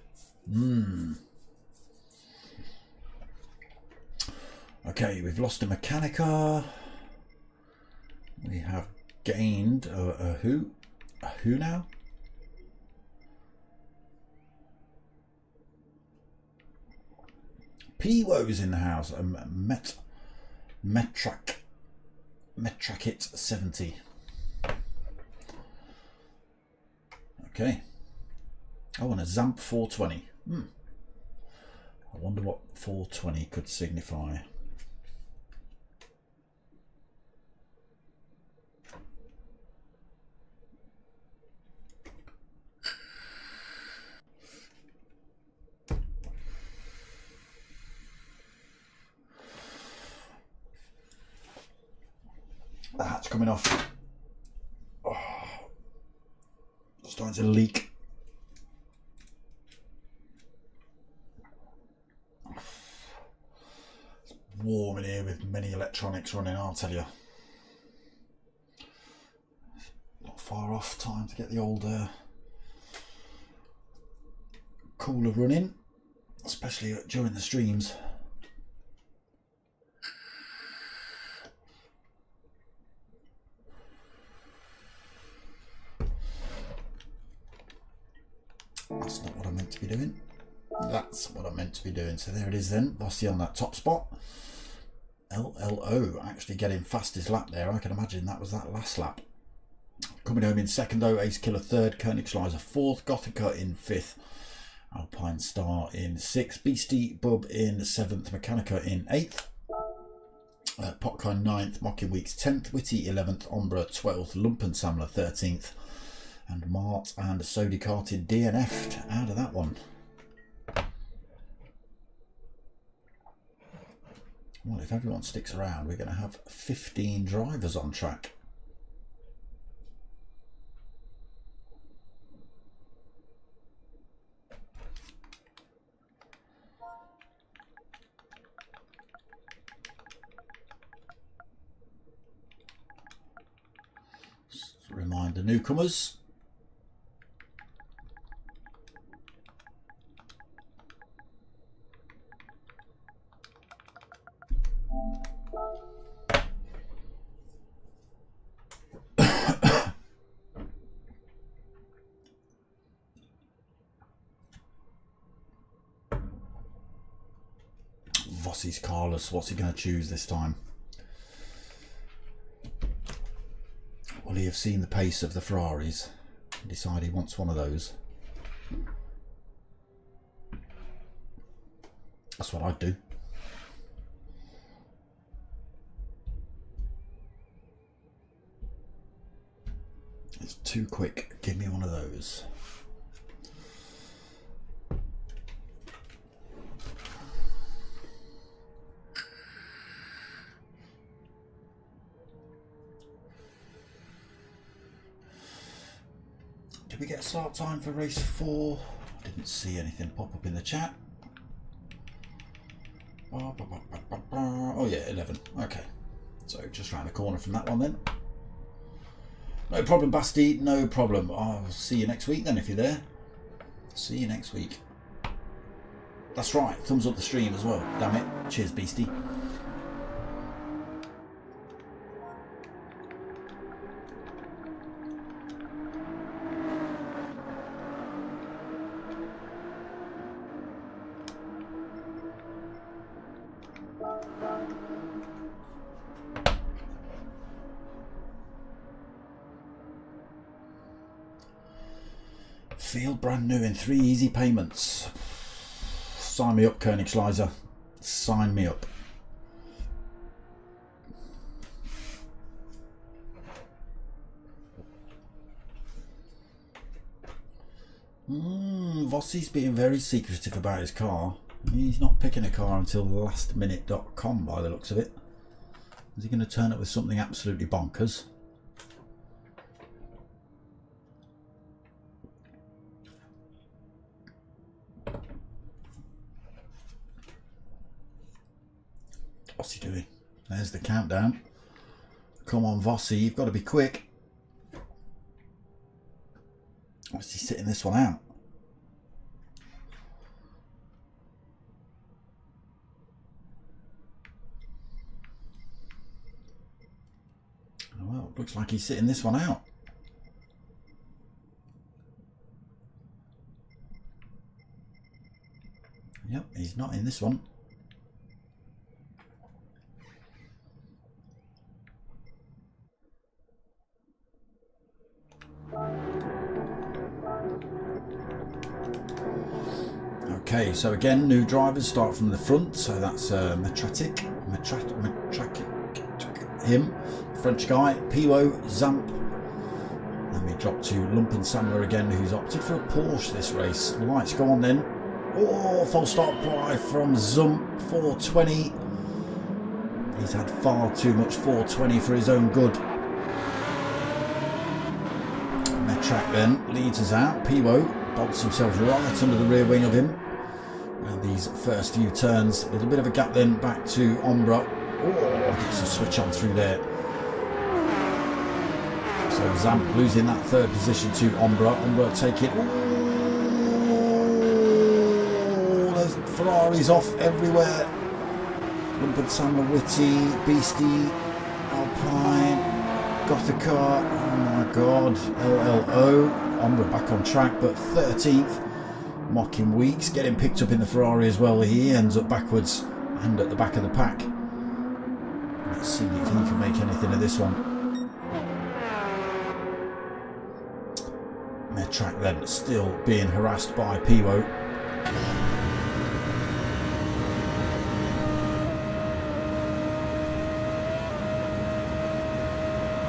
Okay, we've lost a Mechanica. We have gained a who now? P-Wo's in the house. Metrakit 70. Okay. Oh, and a Zamp 420. I wonder what 420 could signify. The hat's coming off. Oh, starting to leak. It's warm in here with many electronics running, I'll tell you. Not far off, time to get the old cooler running, especially during the streams. That's not what I meant to be doing. That's what I meant to be doing. So there it is then. Vossi on that top spot. LLO actually getting fastest lap there. I can imagine that was that last lap. Coming home in second though, Ace Killer third, Koenigsschleiser fourth, Gothica in fifth, Alpine Star in sixth, Beastie Bub in seventh, Mechanica in eighth, Potkind ninth, Mocking Weeks 10th, Witty 11th, Ombra 12th, Lumpen Samler 13th, and Mart and Sodicarted DNF'd out of that one. Well, if everyone sticks around, we're going to have 15 drivers on track. Just to remind the newcomers. Vossi's carless. What's he going to choose this time? Will he have seen the pace of the Ferraris and decide he wants one of those? That's what I'd do. It's too quick. Give me one of those. Did we get a start time for race 4? I didn't see anything pop up in the chat. Oh yeah, 11. Okay. So just round the corner from that one then. No problem, Basti. No problem. I'll see you next week then if you're there. See you next week. That's right. Thumbs up the stream as well. Damn it. Cheers, Beastie. Field brand new in 3 easy payments. Sign me up, Königsleiser. Sign me up. Vossi's being very secretive about his car. He's not picking a car until lastminute.com by the looks of it. Is he going to turn up with something absolutely bonkers? What's he doing? There's the countdown. Come on, Vossi, you've got to be quick. What's he sitting this one out? Well, looks like he's sitting this one out. Yep, he's not in this one. Okay, so again, new drivers start from the front. So that's Metratic, him, French guy, Piwo, Zamp. Then we drop to Lumpen Samler again, who's opted for a Porsche this race. Lights go on then. Oh, false start pry from Zump, 420. He's had far too much 420 for his own good. Metrak then leads us out. Piwo bolts himself right under the rear wing of him. And these first few turns, a little bit of a gap then back to Ombra. Oh, gets a switch on through there. So Zamp losing that third position to Ombra. Ombra taking. Oh, there's Ferraris off everywhere. Lumpen Samler, Witty, Beastie, Alpine, Gothica. Oh my God, LLO. Ombra back on track, but 13th. Mocking Weeks, getting picked up in the Ferrari as well. He ends up backwards and at the back of the pack. Let's see if he can make anything of this one. Metrak then still being harassed by Piwo.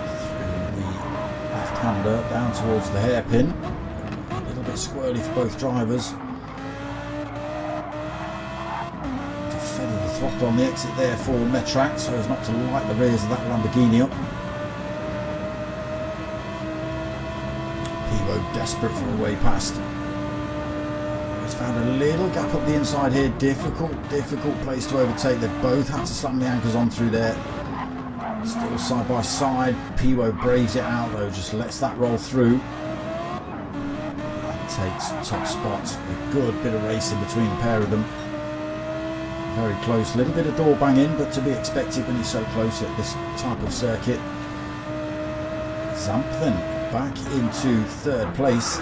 Through the left-hander down towards the hairpin. Squirrely for both drivers. To feather the throttle on the exit there for Metrak so as not to light the rears of that Lamborghini up. Piwo desperate for a way past. He's found a little gap up the inside here. Difficult place to overtake. They've both had to slam the anchors on through there. Still side by side. Piwo braves it out though, just lets that roll through. Takes top spot. A good bit of racing between the pair of them. Very close. A little bit of door banging, but to be expected when he's so close at this type of circuit. Zamp then back into third place.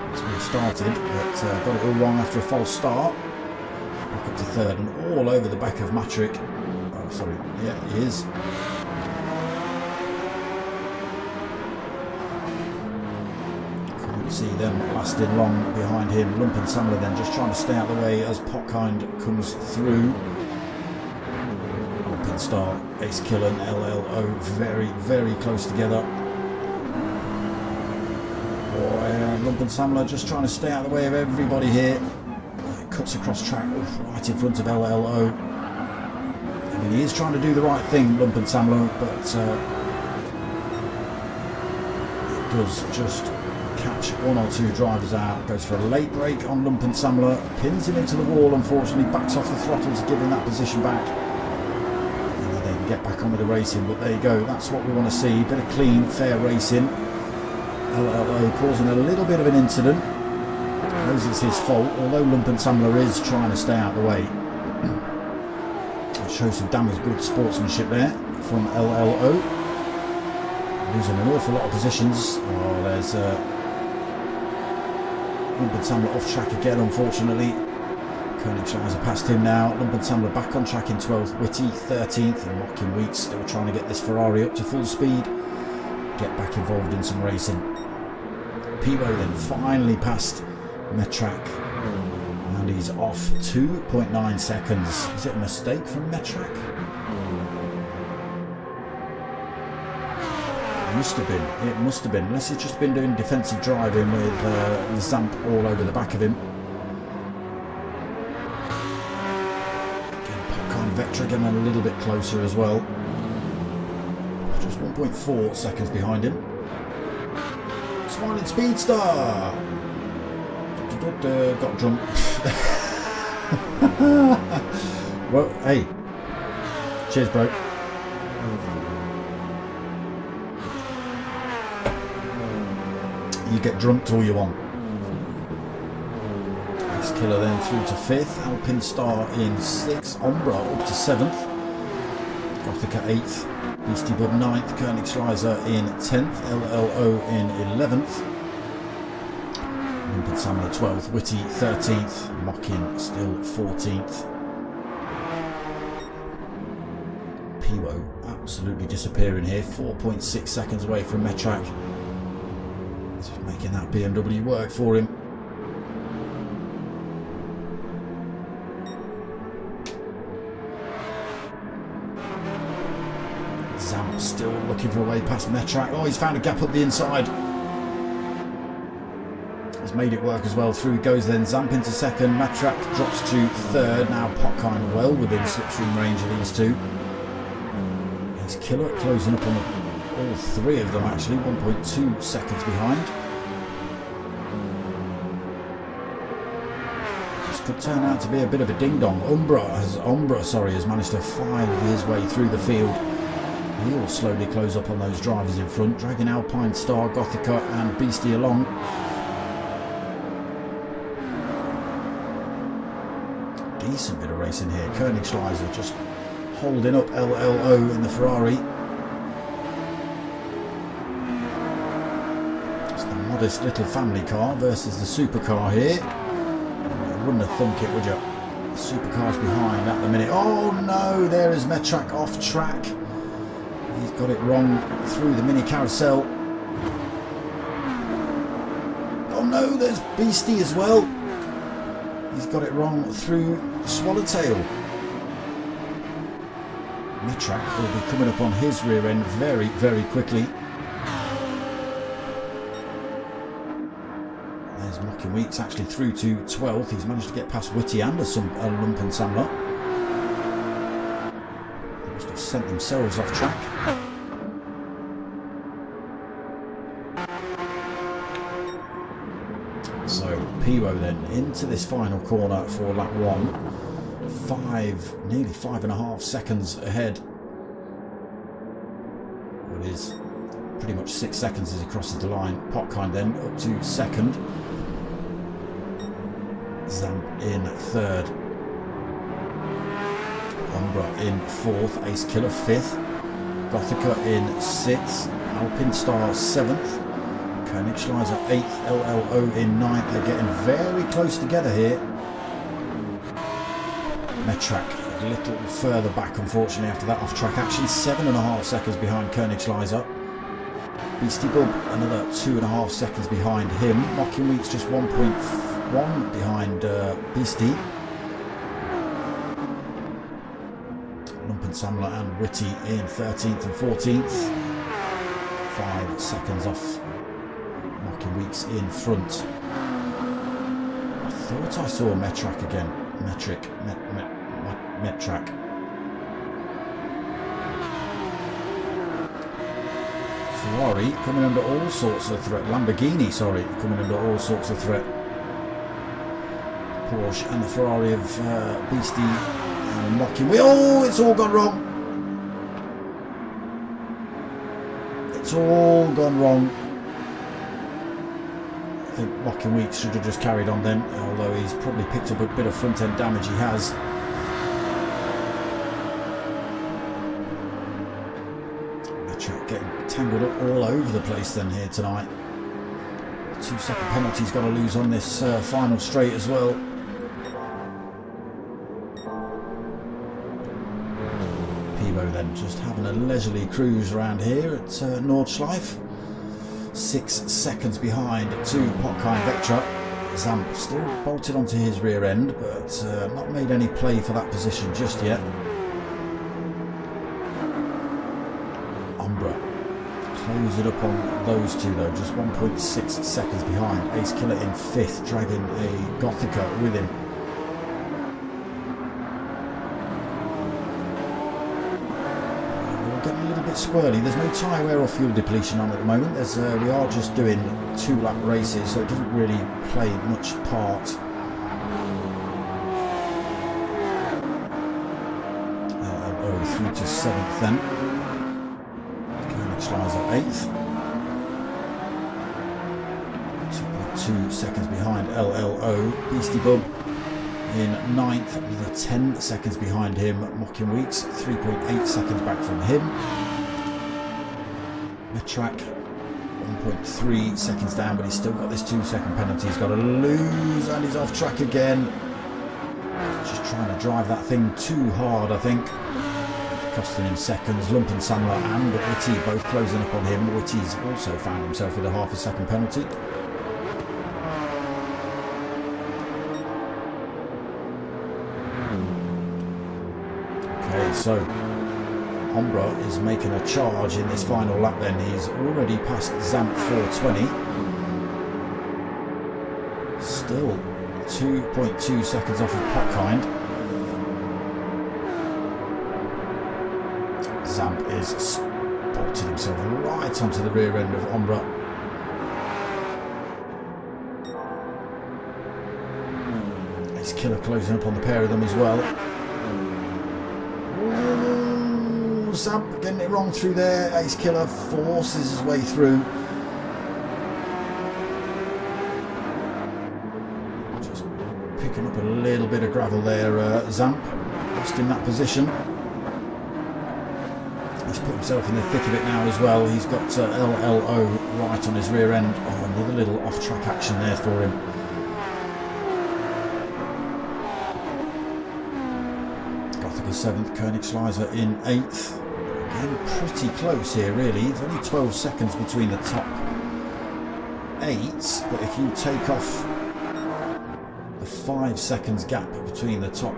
That's where he started, but got it all wrong after a false start. Back up to third and all over the back of Matrik. Oh, sorry. Yeah, he is. See them lasting long behind him. Lumpen Samler then just trying to stay out of the way as Potkind comes through. Lumpen Star, Ace Killer and LLO very close together. Lumpen Samler just trying to stay out of the way of everybody here. It cuts across track right in front of LLO. I mean, he is trying to do the right thing, Lumpen Samler, but does just catch one or two drivers out, goes for a late break on Lumpensamler, pins him into the wall, unfortunately, backs off the throttle to give him that position back. And they then get back on with the racing, but there you go, that's what we want to see, a bit of clean, fair racing. LLO causing a little bit of an incident, knows it's his fault, although Lumpensamler is trying to stay out of the way. It shows some damn good sportsmanship there from LLO. Losing an awful lot of positions. Oh, there's Lumpensamler off track again, unfortunately. Koenigsegg past him now. Lumpensamler back on track in 12th, Whitty 13th, and Mocking Wheat still trying to get this Ferrari up to full speed. Get back involved in some racing. Pivo then finally past Metrak, and he's off 2.9 seconds. Is it a mistake from Metrak? It must have been, unless he's just been doing defensive driving with the Zamp all over the back of him. Again, Popcorn Vectra getting a little bit closer as well. Just 1.4 seconds behind him. Smiling Speedstar! Got drunk. Well, hey. Cheers, bro. You get drunk all you want. Ace Killer then through to 5th. Alpine Star in 6th. Ombra up to 7th. Gothica 8th. Beastie Bub 9th. Koenigsegg in 10th. LLO in 11th. Lumpensamler 12th. Whitty 13th. Mockin still 14th. Pivo absolutely disappearing here. 4.6 seconds away from Metrak. Just making that BMW work for him. Zamp still looking for a way past Metrak. Oh, he's found a gap up the inside. He's made it work as well. Through he goes then. Zamp into 2nd. Metrak drops to 3rd. Now Potkind well within slipstream range of these two. He's Killer closing up on all 3 of them actually. 1.2 seconds behind. Could turn out to be a bit of a ding-dong. Ombra has managed to find his way through the field. He'll slowly close up on those drivers in front, dragging Alpine Star, Gothica and Beastie along. Decent bit of racing here. Koenigsegg just holding up LLO in the Ferrari. It's the modest little family car versus the supercar here. Wouldn't have thunk it, would you? Supercars behind at the minute. Oh no, there is Metrak off track. He's got it wrong through the mini carousel. Oh no, there's Beastie as well. He's got it wrong through Swallowtail. Metrak will be coming up on his rear end very, very quickly. Mocking Weeks actually through to 12th. He's managed to get past Whitty and Lumpensamler. They must have sent themselves off track. So Pivo then into this final corner for lap 1. Nearly 5.5 seconds ahead. It is pretty much 6 seconds as he crosses the line. Potkind then up to 2nd. Zamp in 3rd. Ombra in 4th. Ace Killer 5th. Gothica in 6th. Alpine Star 7th. Koenigsegg 8th. LLO in 9th. They're getting very close together here. Metrak a little further back, unfortunately, after that off-track action. 7.5 seconds behind Koenigsegg. Beastie Bub another 2.5 seconds behind him. Mocking Weeks just 1.1 behind Beastie. Lumpensamler and Whitty in 13th and 14th. 5 seconds off Mocking Weeks in front. I thought I saw Metrak again. Metrak. 4 Ferrari coming under all sorts of threat. Lamborghini, sorry, coming under all sorts of threat. Porsche and the Ferrari of Beastie and Mocking. Oh, it's all gone wrong. It's all gone wrong. I think Mocking Weeks should have just carried on then, although he's probably picked up a bit of front end damage. He has. Getting tangled up all over the place then here tonight. 2-second penalty he's got to lose on this final straight as well. Peebo then just having a leisurely cruise around here at Nordschleife. 6 seconds behind to Potkheim Vectra. Zamp still bolted onto his rear end, but not made any play for that position just yet. Closing up on those two though, just 1.6 seconds behind. Ace Killer in 5th, dragging a Gothica with him. We're getting a little bit squirrely. There's no tyre wear or fuel depletion on at the moment. We are just doing 2-lap races, so it doesn't really play much part. Through to 7th then. Schleiser 8th, 2.2 seconds behind LLO. Beastie Bub in 9th, another 10 seconds behind him. Mocking Weeks 3.8 seconds back from him. Metrak 1.3 seconds down, but he's still got this 2-second penalty he's got to lose, and he's off track again. Just trying to drive that thing too hard, I think. Costing him seconds. Lumpen Samler and Whitty both closing up on him. Whitty's also found himself with a half-a-second penalty. Okay, so Ombra is making a charge in this final lap then. He's already passed Zamp 420. Still 2.2 seconds off of Potkheim. Zamp is spotted himself right onto the rear end of Ombra. Ace Killer closing up on the pair of them as well. Ooh, Zamp getting it wrong through there. Ace Killer forces his way through. Just picking up a little bit of gravel there, Zamp. Lost in that position. He's put himself in the thick of it now as well. He's got LLO right on his rear end. Oh, another little off-track action there for him. Gothica 7th, Koenig Schleiser in 8th. Again, pretty close here really. It's only 12 seconds between the top 8, but if you take off the 5 seconds gap between the top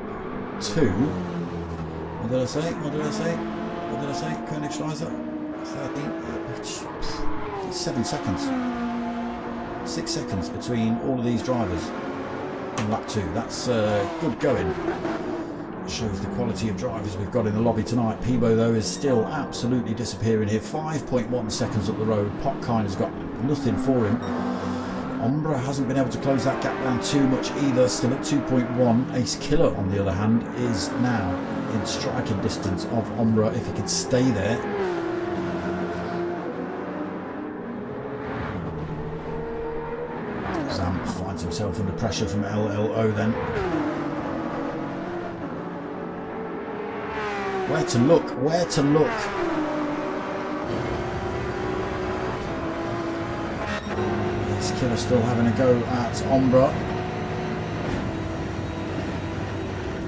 2, what did I say? What did I say? What did I say? Koenig Schleiser 13, 7 seconds. 6 seconds between all of these drivers in lap 2. That's good going. Shows the quality of drivers we've got in the lobby tonight. Peebo though is still absolutely disappearing here. 5.1 seconds up the road. Potkheim has got nothing for him. Ombra hasn't been able to close that gap down too much either. Still at 2.1. Ace Killer on the other hand is now in striking distance of Ombra if he could stay there. Zamp finds himself under pressure from LLO then. Where to look? Where to look? Ace Killer still having a go at Ombra.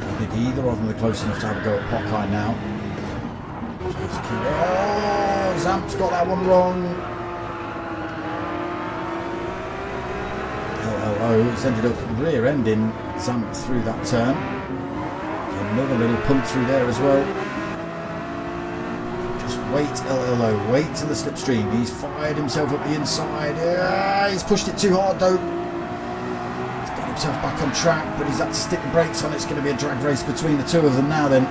I think either of them are close enough to have a go at Potkheim now. Oh, Zamp's got that one wrong. LLO has ended up rear-ending Zamp through that turn. Another little punt through there as well. Just wait, LLO, wait to the slipstream. He's fired himself up the inside. Yeah, he's pushed it too hard though. Himself back on track, but he's had to stick the brakes on. It's going to be a drag race between the two of them now then.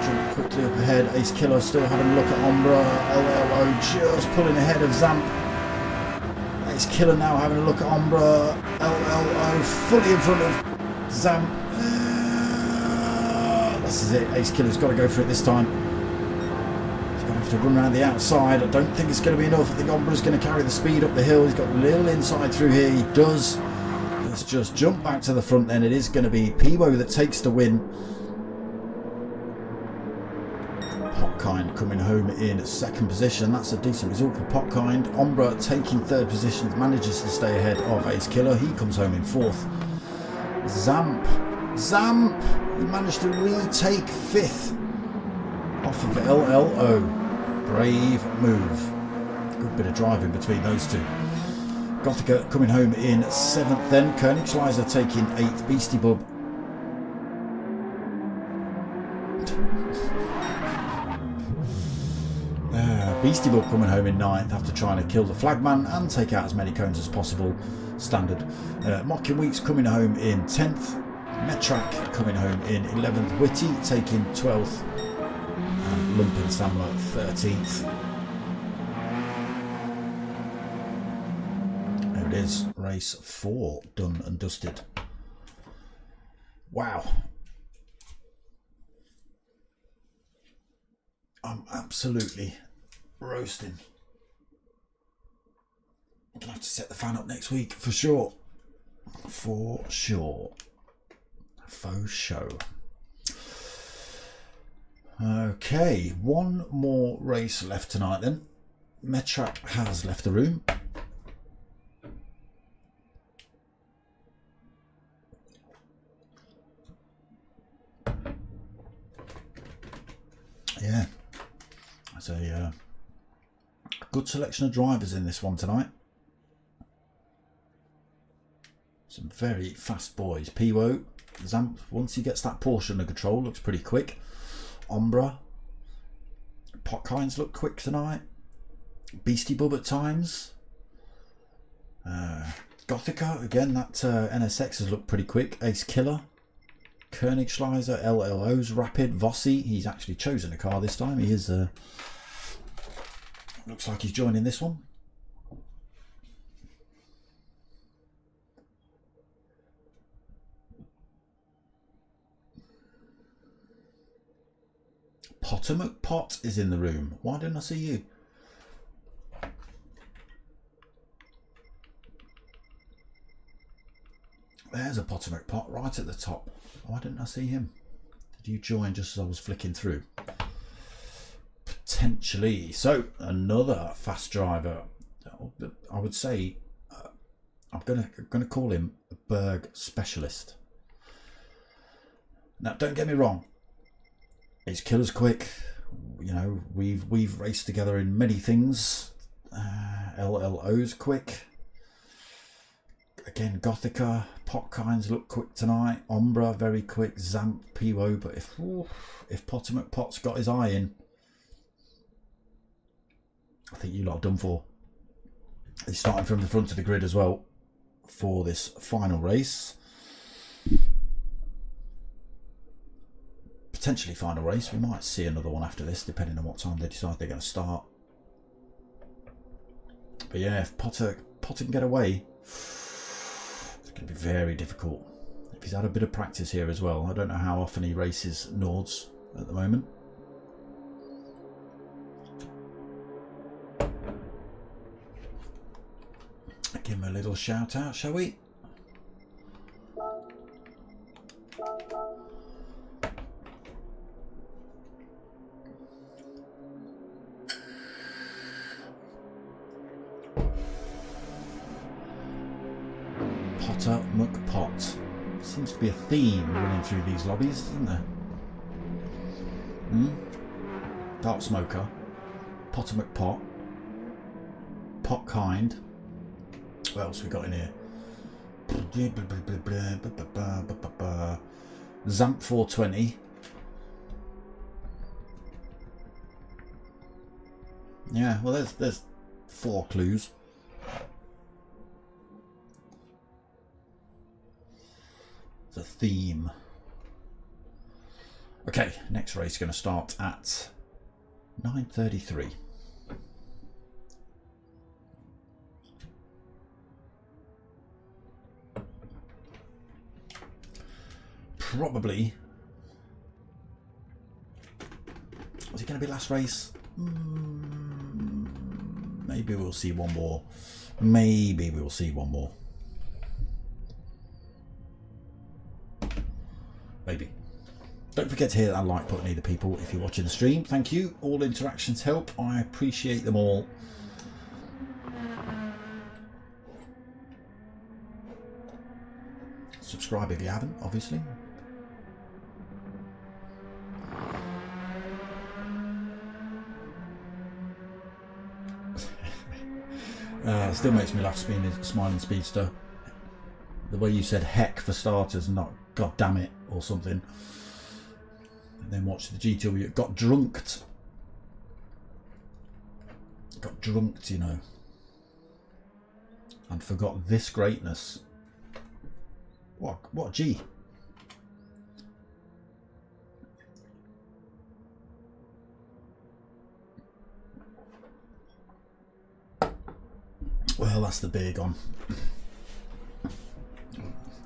jump quickly up ahead. Ace Killer still having a look at Ombra. LLO just pulling ahead of Zamp. Ace Killer now having a look at Ombra. LLO fully in front of Zamp. This is it. Ace Killer's got to go for it this time. He's going to have to run around the outside. I don't think it's going to be enough. I think Ombra's going to carry the speed up the hill. He's got a little inside through here. He does. Let's just jump back to the front then. It is going to be Peebo that takes the win. Potkind coming home in second position. That's a decent result for Potkind. Ombra taking third position, manages to stay ahead of Ace Killer. He comes home in fourth. Zamp, he managed to retake fifth off of LLO. Brave move. Good bit of driving between those two. Gothica coming home in seventh then. Koenigschleiser taking eighth. Beastie Bub coming home in ninth after trying to kill the flagman and take out as many cones as possible. Standard. Mocking Weeks coming home in 10th. Metrak coming home in 11th. Witty taking 12th. And Lumpen Samler 13th. There it is. Race 4 done and dusted. Wow. I'm absolutely roasting. I'm gonna have to set the fan up next week for sure. For sure. Faux show. Okay, one more race left tonight then. Metrak has left the room. Yeah. That's a good selection of drivers in this one tonight. Some very fast boys. Peebo, Zamp, once he gets that Porsche under control, looks pretty quick. Ombra. Potkind's look quick tonight. Beastie Bub at times. Gothica, again, that NSX has looked pretty quick. Ace Killer. Koenigschleiser, LLO's rapid. Vossi, he's actually chosen a car this time. He is, looks like he's joining this one. Potomac Pot is in the room. Why didn't I see you? There's a Potomac Pot right at the top. Why didn't I see him? Did you join just as I was flicking through? Potentially. So another fast driver. I would say I'm gonna call him a Berg specialist. Now, don't get me wrong. Ace Killer's quick. You know, we've raced together in many things. LLO's quick. Again, Gothica, Potkind's look quick tonight. Ombra very quick. Zamp, Peebo. But if Potomac Pot's got his eye in, I think you lot are done for. He's starting from the front of the grid as well for this final race. Potentially final race. We might see another one after this, depending on what time they decide they're going to start. But yeah, if Potter can get away, it's going to be very difficult. If he's had a bit of practice here as well. I don't know how often he races Nords at the moment. Give him a little shout out, shall we? Potter McPot. Seems to be a theme running through these lobbies, isn't there? Dark Smoker. Potter McPot. Potkind. What else we got in here? Zamp 420. Yeah, well there's 4 clues. It's a theme. Okay, next race is going to start at 9:33. Probably. Was it going to be last race? Maybe we'll see one more. Maybe we'll see one more. Maybe. Don't forget to hit that like button, either people, if you're watching the stream. Thank you. All interactions help. I appreciate them all. Subscribe if you haven't, obviously. Still makes me laugh, Smiling Speedster. The way you said heck for starters, not god damn it or something. And then watch the GTW. Got drunked. Got drunked, you know. And forgot this greatness. What a G. Well, that's the beer gone.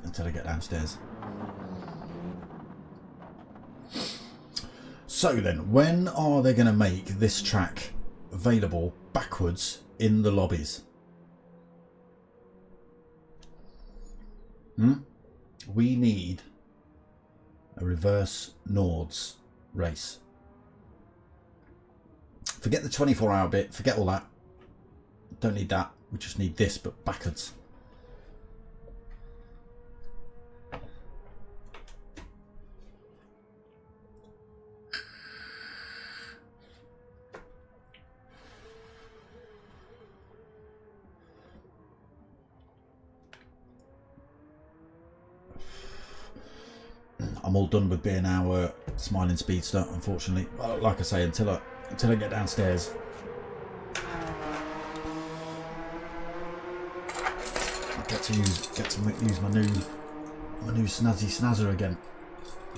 Until I get downstairs. So then, when are they going to make this track available backwards in the lobbies? We need a reverse Nords race. Forget the 24-hour bit, forget all that. Don't need that. We just need this, but backwards. I'm all done with being our Smiling Speedster, unfortunately. Well, like I say, until I get downstairs. Get to use my new snazzy snazzer again.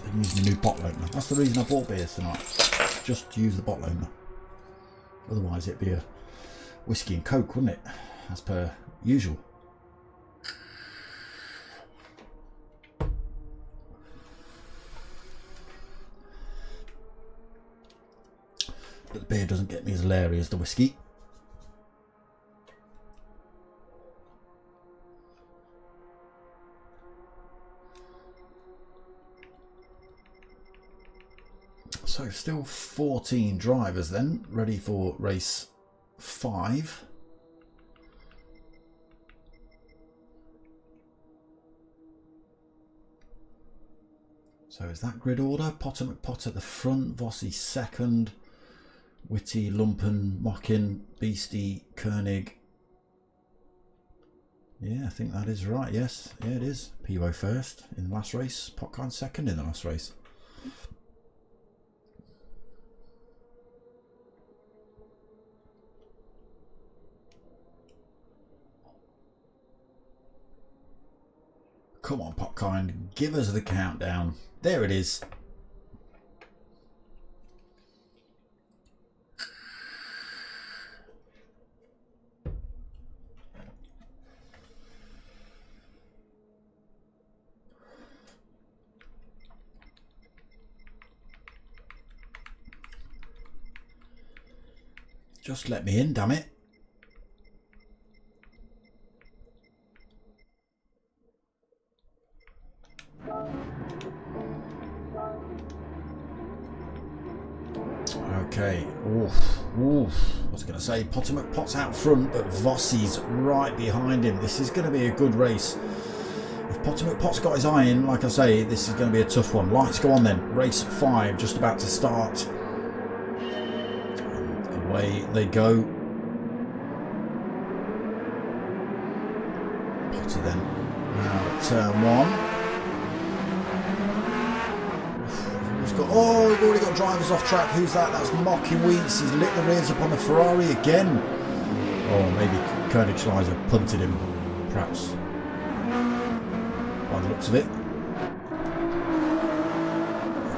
And use my new bottle opener. That's the reason I bought beers tonight. Just to use the bottle opener. Otherwise it'd be a whiskey and coke, wouldn't it? As per usual. But the beer doesn't get me as leery as the whiskey. So still 14 drivers then, ready for race 5. So is that grid order? Potter McPot at the front, Vossi second, Witty, Lumpen, Mockin, Beastie, Koenig. Yeah, I think that is right, yes. Yeah, it is. Pivo first in the last race, Potkind second in the last race. Come on, Potkind, give us the countdown. There it is. Just let me in, damn it. Okay, oof. I was going to say Potter McPot's out front, but Vossi's right behind him. This is going to be a good race. If Potter McPot's got his eye in, like I say, this is going to be a tough one. Lights go on then. Race 5 just about to start. And away they go. Potter then now at turn 1. Oh, we've already got drivers off track. Who's that? That's Mocky Weeks. He's lit the rears up on the Ferrari again. Oh, maybe Koenig Schleiser punted him, perhaps, by the looks of it.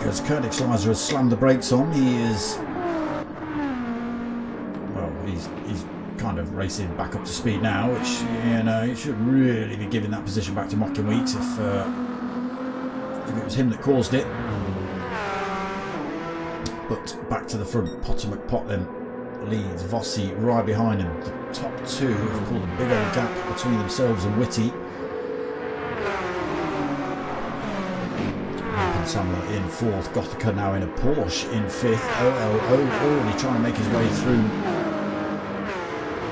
as Koenigsleiser has slammed the brakes on. He is, well, he's kind of racing back up to speed now, which, you know, he should really be giving that position back to Mocking Weeks if it was him that caused it. But back to the front, Potter McPot then leads Vossi right behind him. The top two have pulled a big old gap between themselves and Whitty. Samler in fourth, Gothica now in a Porsche in fifth. OLO already trying to make his way through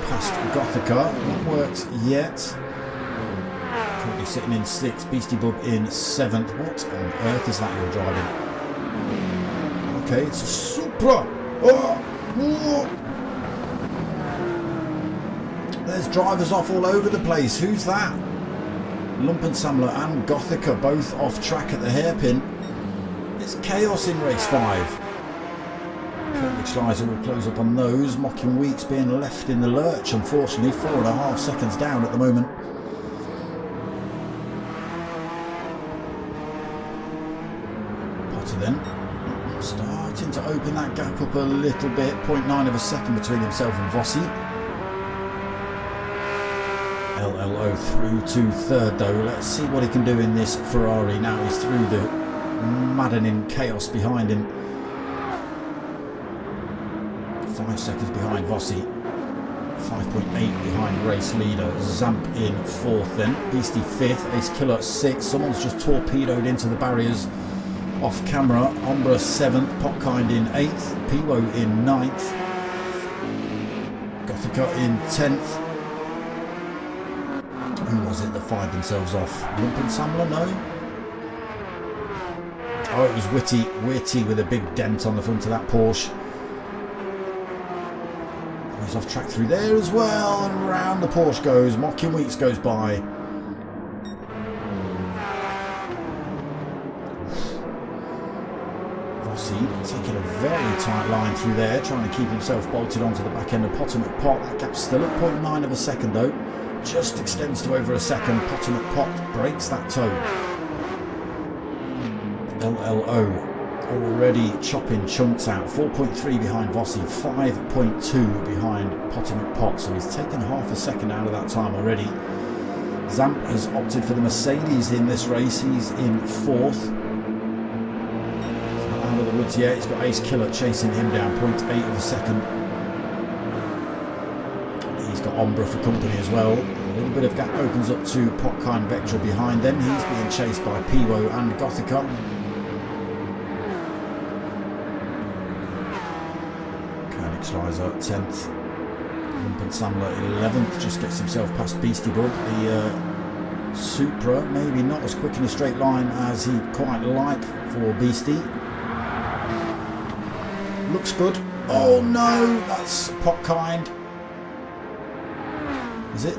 past Gothica. Not worked yet. Currently sitting in sixth. Beastie Bub in seventh. What on earth is that you're driving? Okay, it's a Supra. Oh. There's drivers off all over the place. Who's that? Lumpensamler and Gothica both off track at the hairpin. It's chaos in race 5. Koenigsleiser will close up on those. Mocking Weeks being left in the lurch, unfortunately. 4.5 seconds down at the moment. Potter then starting to open that gap up a little bit. 0.9 of a second between himself and Vossi. LLO through to third though. Let's see what he can do in this Ferrari. Now he's through the maddening chaos behind him. 5 seconds behind Vossi. 5.8 behind race leader. Zamp in fourth then. Beastie fifth. Ace Killer sixth. Someone's just torpedoed into the barriers off camera. Ombra seventh. Popkind in eighth. Piwo in ninth. Gothica in 10th. Who was it that fired themselves off? Lumpensamler? No? Oh, it was Whitty. Whitty with a big dent on the front of that Porsche. He's off track through there as well, and round the Porsche goes. Mocking Weeks goes by. Vossi taking a very tight line through there, trying to keep himself bolted onto the back end of Potter McPot. That gap's still at 0.9 of a second though. Just extends to over a second. Potter McPot breaks that toe. LLO already chopping chunks out. 4.3 behind Vossi, 5.2 behind Potter McPot. So he's taken half a second out of that time already. Zamp has opted for the Mercedes in this race. He's in fourth. He's not out of the woods yet. He's got Ace Killer chasing him down. 0.8 of a second. He's got Ombra for company as well. A little bit of gap opens up to Popkind Vectra behind them. He's being chased by Piwo and Gothica. Koenigsleiser 10th. Lumpensamler 11th. Just gets himself past Beastie Bug. The Supra maybe not as quick in a straight line as he'd quite like for Beastie. Looks good. Oh no, that's Popkind. Is it?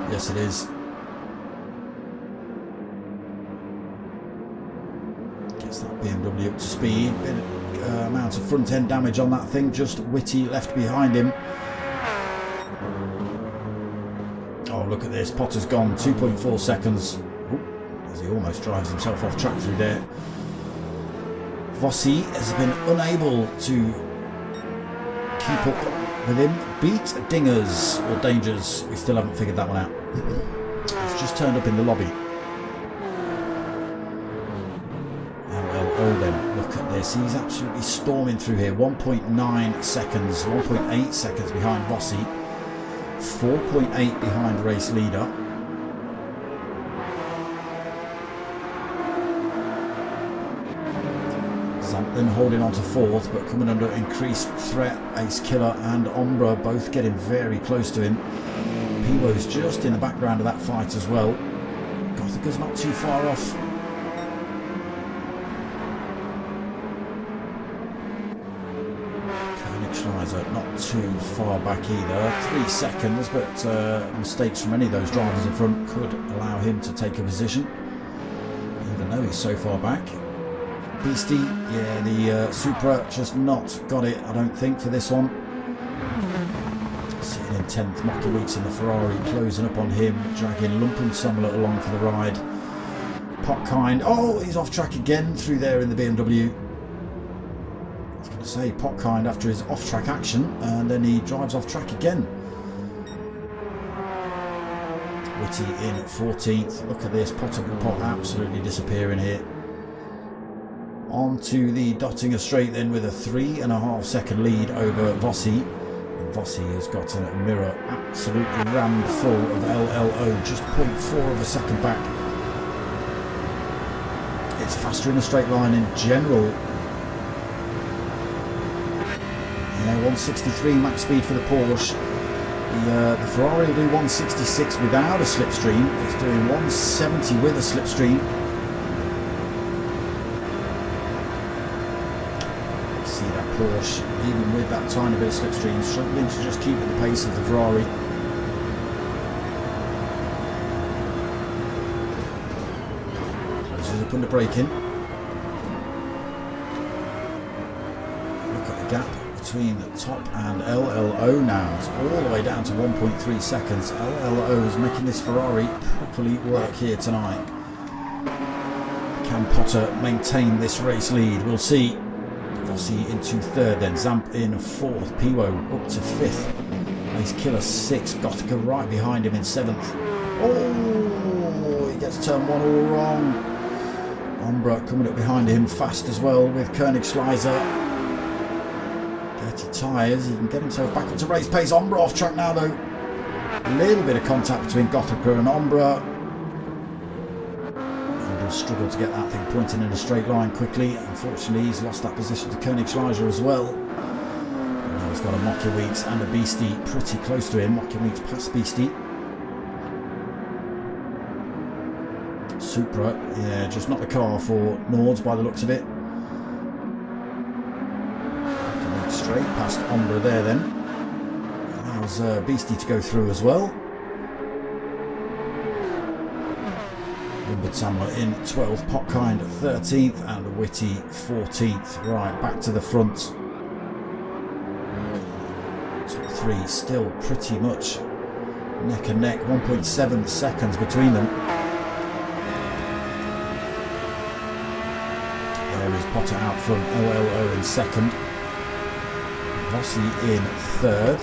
Yes, it is. Gets that BMW up to speed. Bit of amount of front end damage on that thing. Just Whitty left behind him. Oh, look at this. Potter's gone. 2.4 seconds. Ooh, as he almost drives himself off track through there. Vossi has been unable to keep up with him. Beat Dingers or Dangers. We still haven't figured that one out. It's just turned up in the lobby. LLO then. Look at this. He's absolutely storming through here. 1.9 seconds. 1.8 seconds behind Vossi. 4.8 behind race leader. Then holding on to fourth, but coming under increased threat. Ace Killer and Ombra both getting very close to him. Piwo's just in the background of that fight as well. Gothica's not too far off. Koenigsleiser not too far back either. 3 seconds, but mistakes from any of those drivers in front could allow him to take a position, even though he's so far back. Beastie, yeah, the Supra just not got it, I don't think, for this one. Sitting in 10th, Mocking Weeks in the Ferrari, closing up on him, dragging Lumpensamler along for the ride. Potkind. Oh, he's off track again through there in the BMW. I was going to say Potkind after his off track action, and then he drives off track again. Whitty in 14th. Look at this, Pot absolutely disappearing here. On to the Dottinger straight then with a 3.5 second lead over Vossi. Vossi has got a mirror absolutely rammed full of LLO, just 0.4 of a second back. It's faster in a straight line in general. Yeah, 163 max speed for the Porsche. The Ferrari will do 166 without a slipstream. It's doing 170 with a slipstream. See that Porsche, even with that tiny bit of slipstream, struggling to just keep at the pace of the Ferrari. Closes up under braking. Look at the gap between the top and LLO now. It's all the way down to 1.3 seconds. LLO is making this Ferrari properly work here tonight. Can Potter maintain this race lead? We'll see. Vossi into 3rd, then Zamp in 4th, Piwo up to 5th, Ace Killer 6th, Gothica right behind him in 7th. Oh, he gets turn 1 all wrong. Ombra coming up behind him fast as well with Koenigsschleiser. Dirty tyres, he can get himself back up to race pace. Ombra off track now though. A little bit of contact between Gothica and Ombra. Struggled to get that thing pointing in a straight line quickly. Unfortunately, he's lost that position to Koenigsschleiser as well. And now he's got a Mokiewicz and a Beastie pretty close to him. Mokiewicz past Beastie. Supra, yeah, just not the car for Nords by the looks of it. Straight past Ombra there then. Allows Beastie to go through as well. Samler in 12th, Potkind 13th and Whitty 14th. Right, back to the front. Top 3 still pretty much neck and neck, 1.7 seconds between them. There is Potter out front, LLO in 2nd, Vossi in 3rd.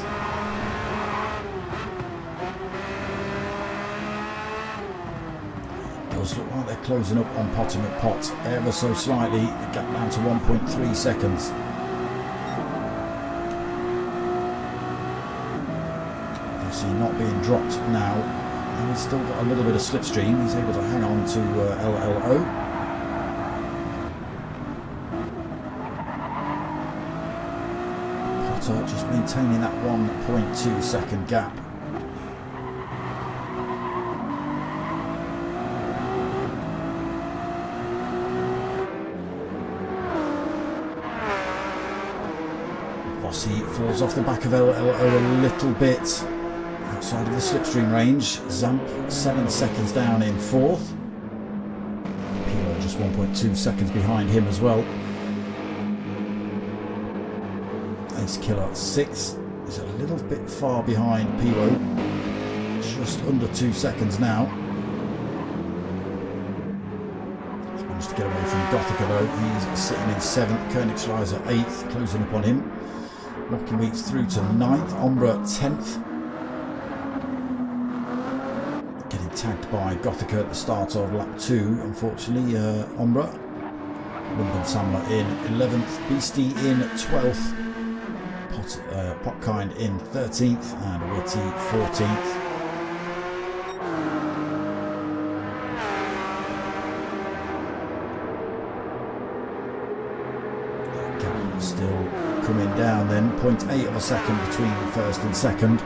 Look like they're closing up on Potter McPot ever so slightly, the gap down to 1.3 seconds. Obviously not being dropped now, and he's still got a little bit of slipstream. He's able to hang on to LLO. Potter just maintaining that 1.2 second gap. Vossi falls off the back of LLO a little bit outside of the slipstream range. Zamp 7 seconds down in 4th. Pilo just 1.2 seconds behind him as well. Ace Killer 6th is a little bit far behind Pilo, just under 2 seconds now. He's managed to get away from Gothica though. He's sitting in 7th, Koenigsschleiser 8th, closing up on him. Mokiewicz through to 9th, Ombra 10th. Getting tagged by Gothica at the start of lap 2, unfortunately, Ombra. Lundgren Samler in 11th, Beastie in 12th, Potkind in 13th and Whitty 14th. Still coming down then, 0.8 of a second between first and second.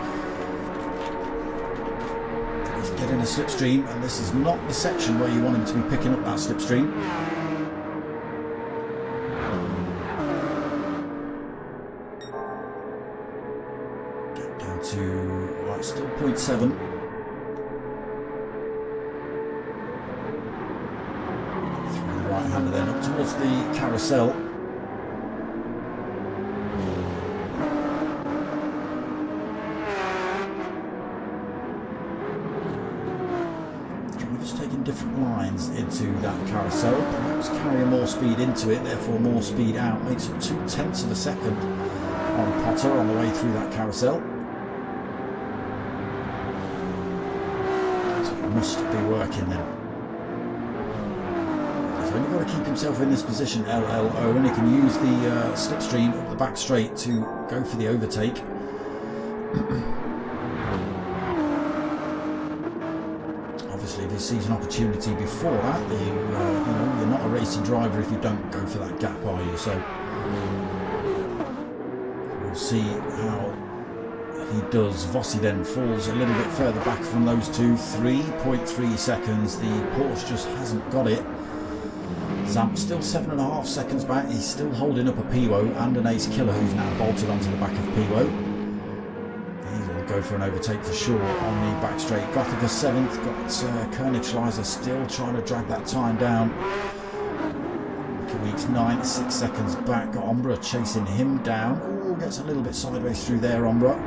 He's getting a slipstream, and this is not the section where you want him to be picking up that slipstream. Get down to, right, still 0.7. Through the right hander then, up towards the carousel. Different lines into into that carousel, perhaps carrying more speed into it, therefore more speed out, makes up 0.2 of a second on Potter on the way through that carousel. So it must be working then. He's only got to keep himself in this position, LLO, and he can use the slipstream up the back straight to go for the overtake. Obviously, if he sees an opportunity before that, you know, you're not a racing driver if you don't go for that gap, are you? So we'll see how he does. Vossi then falls a little bit further back from those two, 3.3 seconds. The Porsche just hasn't got it. Zamp still 7.5 seconds back. He's still holding up a Piwo and an Ace Killer who's now bolted onto the back of Piwo. Go for an overtake for sure on the back straight. Gothica 7th, got Koenigsschleiser still trying to drag that time down. Weeks 9th, 6 seconds back. Got Ombra chasing him down. Ooh, gets a little bit sideways through there, Ombra.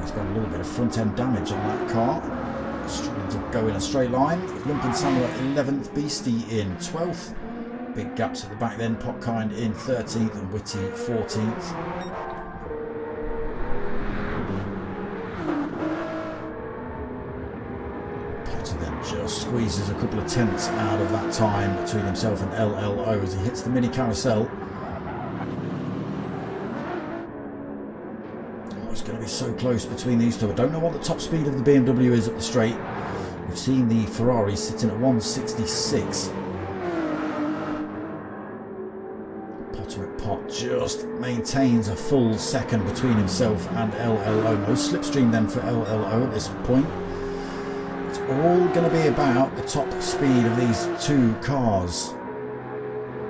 He's got a little bit of front end damage on that car. Struggling to go in a straight line. Lumpen Samler 11th, Beastie in 12th. Big gaps at the back then. Potkind in 13th and Whitty 14th. Just squeezes a couple of tenths out of that time between himself and LLO as he hits the mini carousel. Oh, it's going to be so close between these two. I don't know what the top speed of the BMW is up the straight. We've seen the Ferrari sitting at 166. Potter at Pot just maintains a full second between himself and LLO. No slipstream then for LLO at this point. All going to be about the top speed of these two cars.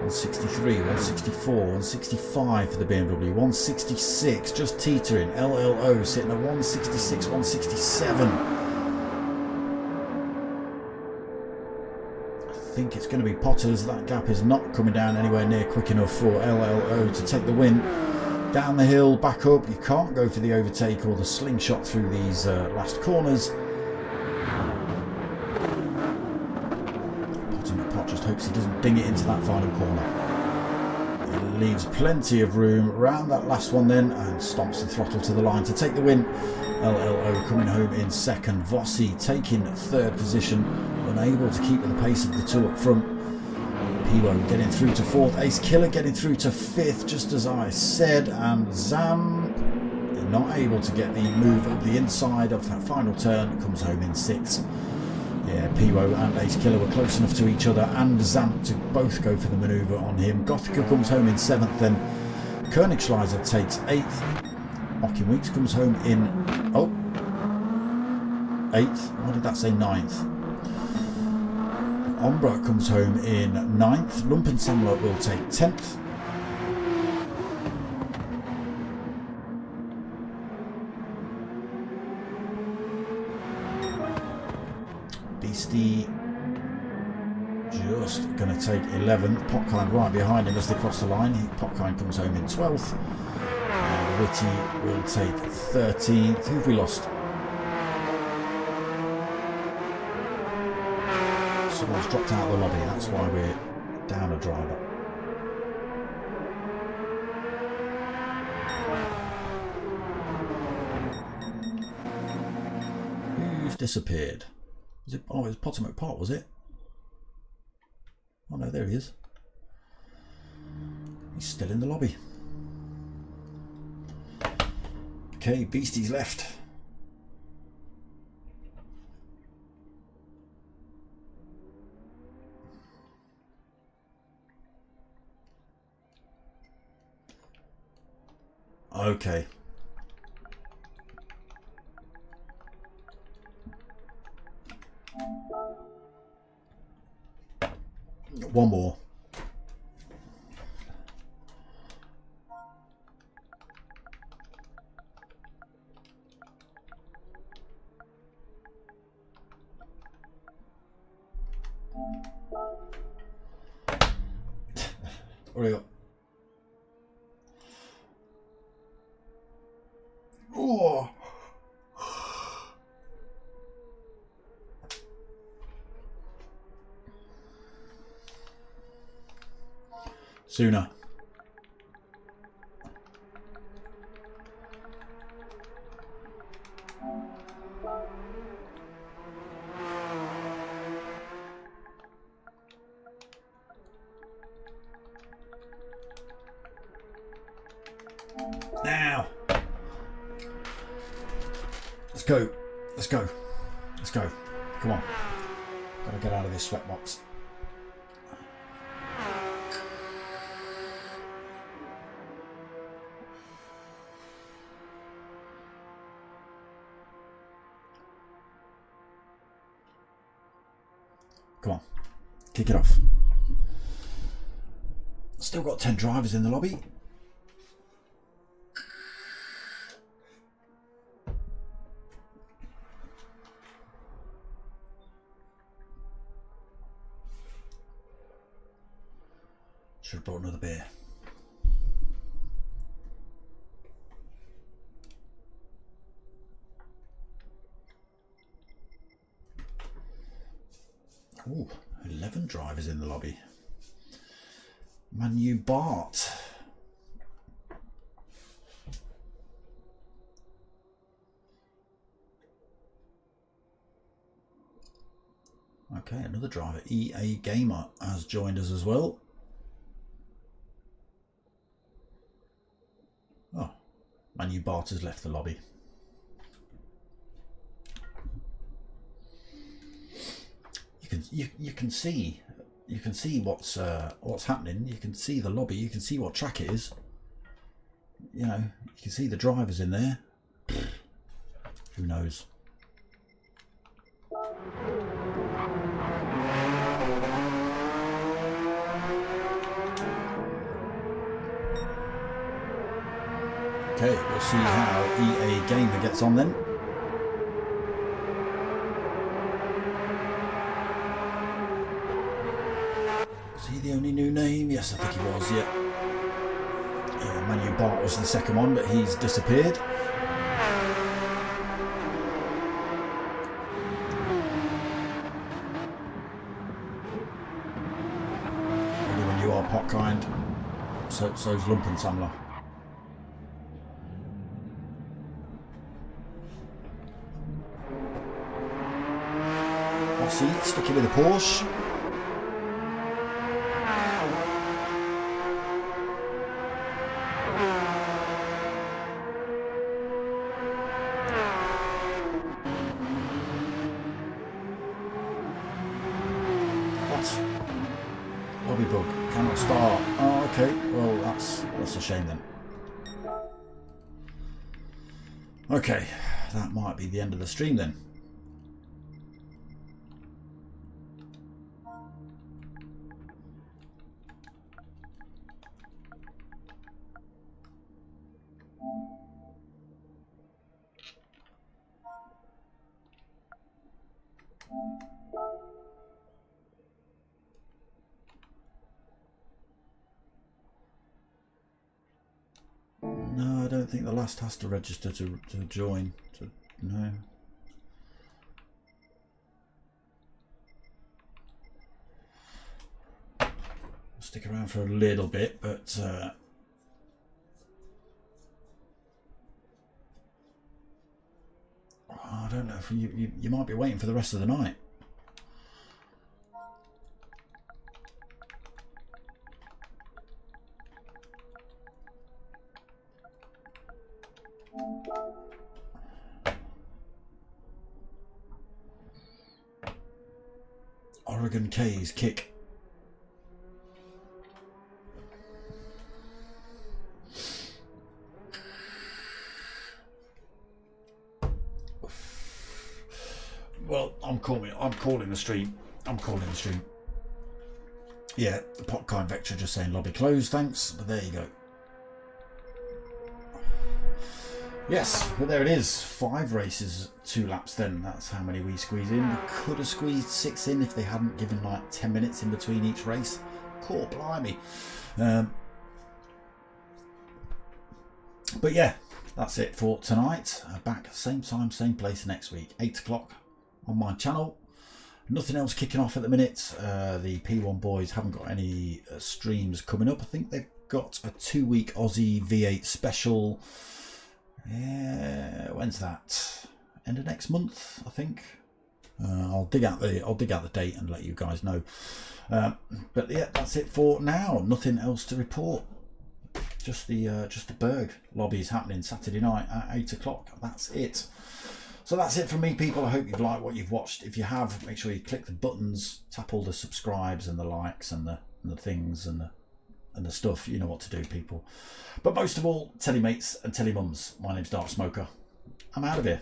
163, 164, 165 for the BMW, 166 just teetering. LLO sitting at 166, 167. I think it's going to be Potter's. That gap is not coming down anywhere near quick enough for LLO to take the win. Down the hill, back up. You can't go for the overtake or the slingshot through these last corners. Just hopes he doesn't ding it into that final corner. He leaves plenty of room around that last one then and stomps the throttle to the line to take the win. LLO coming home in second. Vossi taking third position, unable to keep with the pace of the two up front. Piwo getting through to fourth. Ace Killer getting through to fifth, just as I said. And Zam not able to get the move up the inside of that final turn. Comes home in sixth. Yeah, Piwo and Ace Killer were close enough to each other and Zamp to both go for the manoeuvre on him. Gothica comes home in 7th then. Koenigsschleiser takes 8th. Mocking Weeks comes home in 8th. What did that say? 9th. Ombra comes home in 9th. Lumpen Samler will take 10th. Beastie just going to take 11th. Potkind right behind him as they cross the line. Potkind comes home in 12th. And Whitty will take 13th. Who have we lost? Someone's dropped out of the lobby. That's why we're down a driver. Who's disappeared? Was it, oh, it was Potter McPot, was it? Oh no, there he is. He's still in the lobby. Okay, Beastie's left. Okay. One more. Hurry up. Oh. sooner. Now, let's go, let's go, let's go. Come on, gotta get out of this sweatbox. Come on, kick it off. Still got 10 drivers in the lobby. Should have brought another beer. Ooh, 11 drivers in the lobby. Manu Bart. Okay, another driver, EA Gamer, has joined us as well. Oh, Manu Bart has left the lobby. You can see what's happening. You can see the lobby. You can see what track it is. You know, you can see the drivers in there. Who knows? Okay, we'll see how EA Gamer gets on then. Is he the only new name? Yes, I think he was, yeah. Yeah, Manu Bart was the second one, but he's disappeared. Only when you are Potkind, so's Lumpensammler. See, sticking with the Porsche. What? Lobby bug. Cannot start. Oh, okay. Well, that's a shame then. Okay, that might be the end of the stream then. No, I don't think the last has to register to join. No. I'll stick around for a little bit, but I don't know if you might be waiting for the rest of the night. Oregon K's kick. Well, I'm calling the stream. Yeah, the Potkind Vector just saying lobby closed, thanks. But there you go. Yes, but there it is. 5 races, 2 laps then. That's how many we squeeze in. We could have squeezed 6 in if they hadn't given like 10 minutes in between each race. Cool, blimey. But yeah, that's it for tonight. Back same time, same place next week. 8 o'clock on my channel. Nothing else kicking off at the minute. The P1 boys haven't got any streams coming up. I think they've got a 2-week Aussie V8 special. When's that? End of next month, I think. I'll dig out the date and let you guys know. But yeah, that's it for now. Nothing else to report. Just the Berg lobby is happening Saturday night at 8 o'clock. That's it. So that's it from me, people. I hope you've liked what you've watched. If you have, make sure you click the buttons, tap all the subscribes and the likes and the things and the stuff. You know what to do, people. But most of all, tell your mates and tell your mums. My name's Dark Smoker. I'm out of here.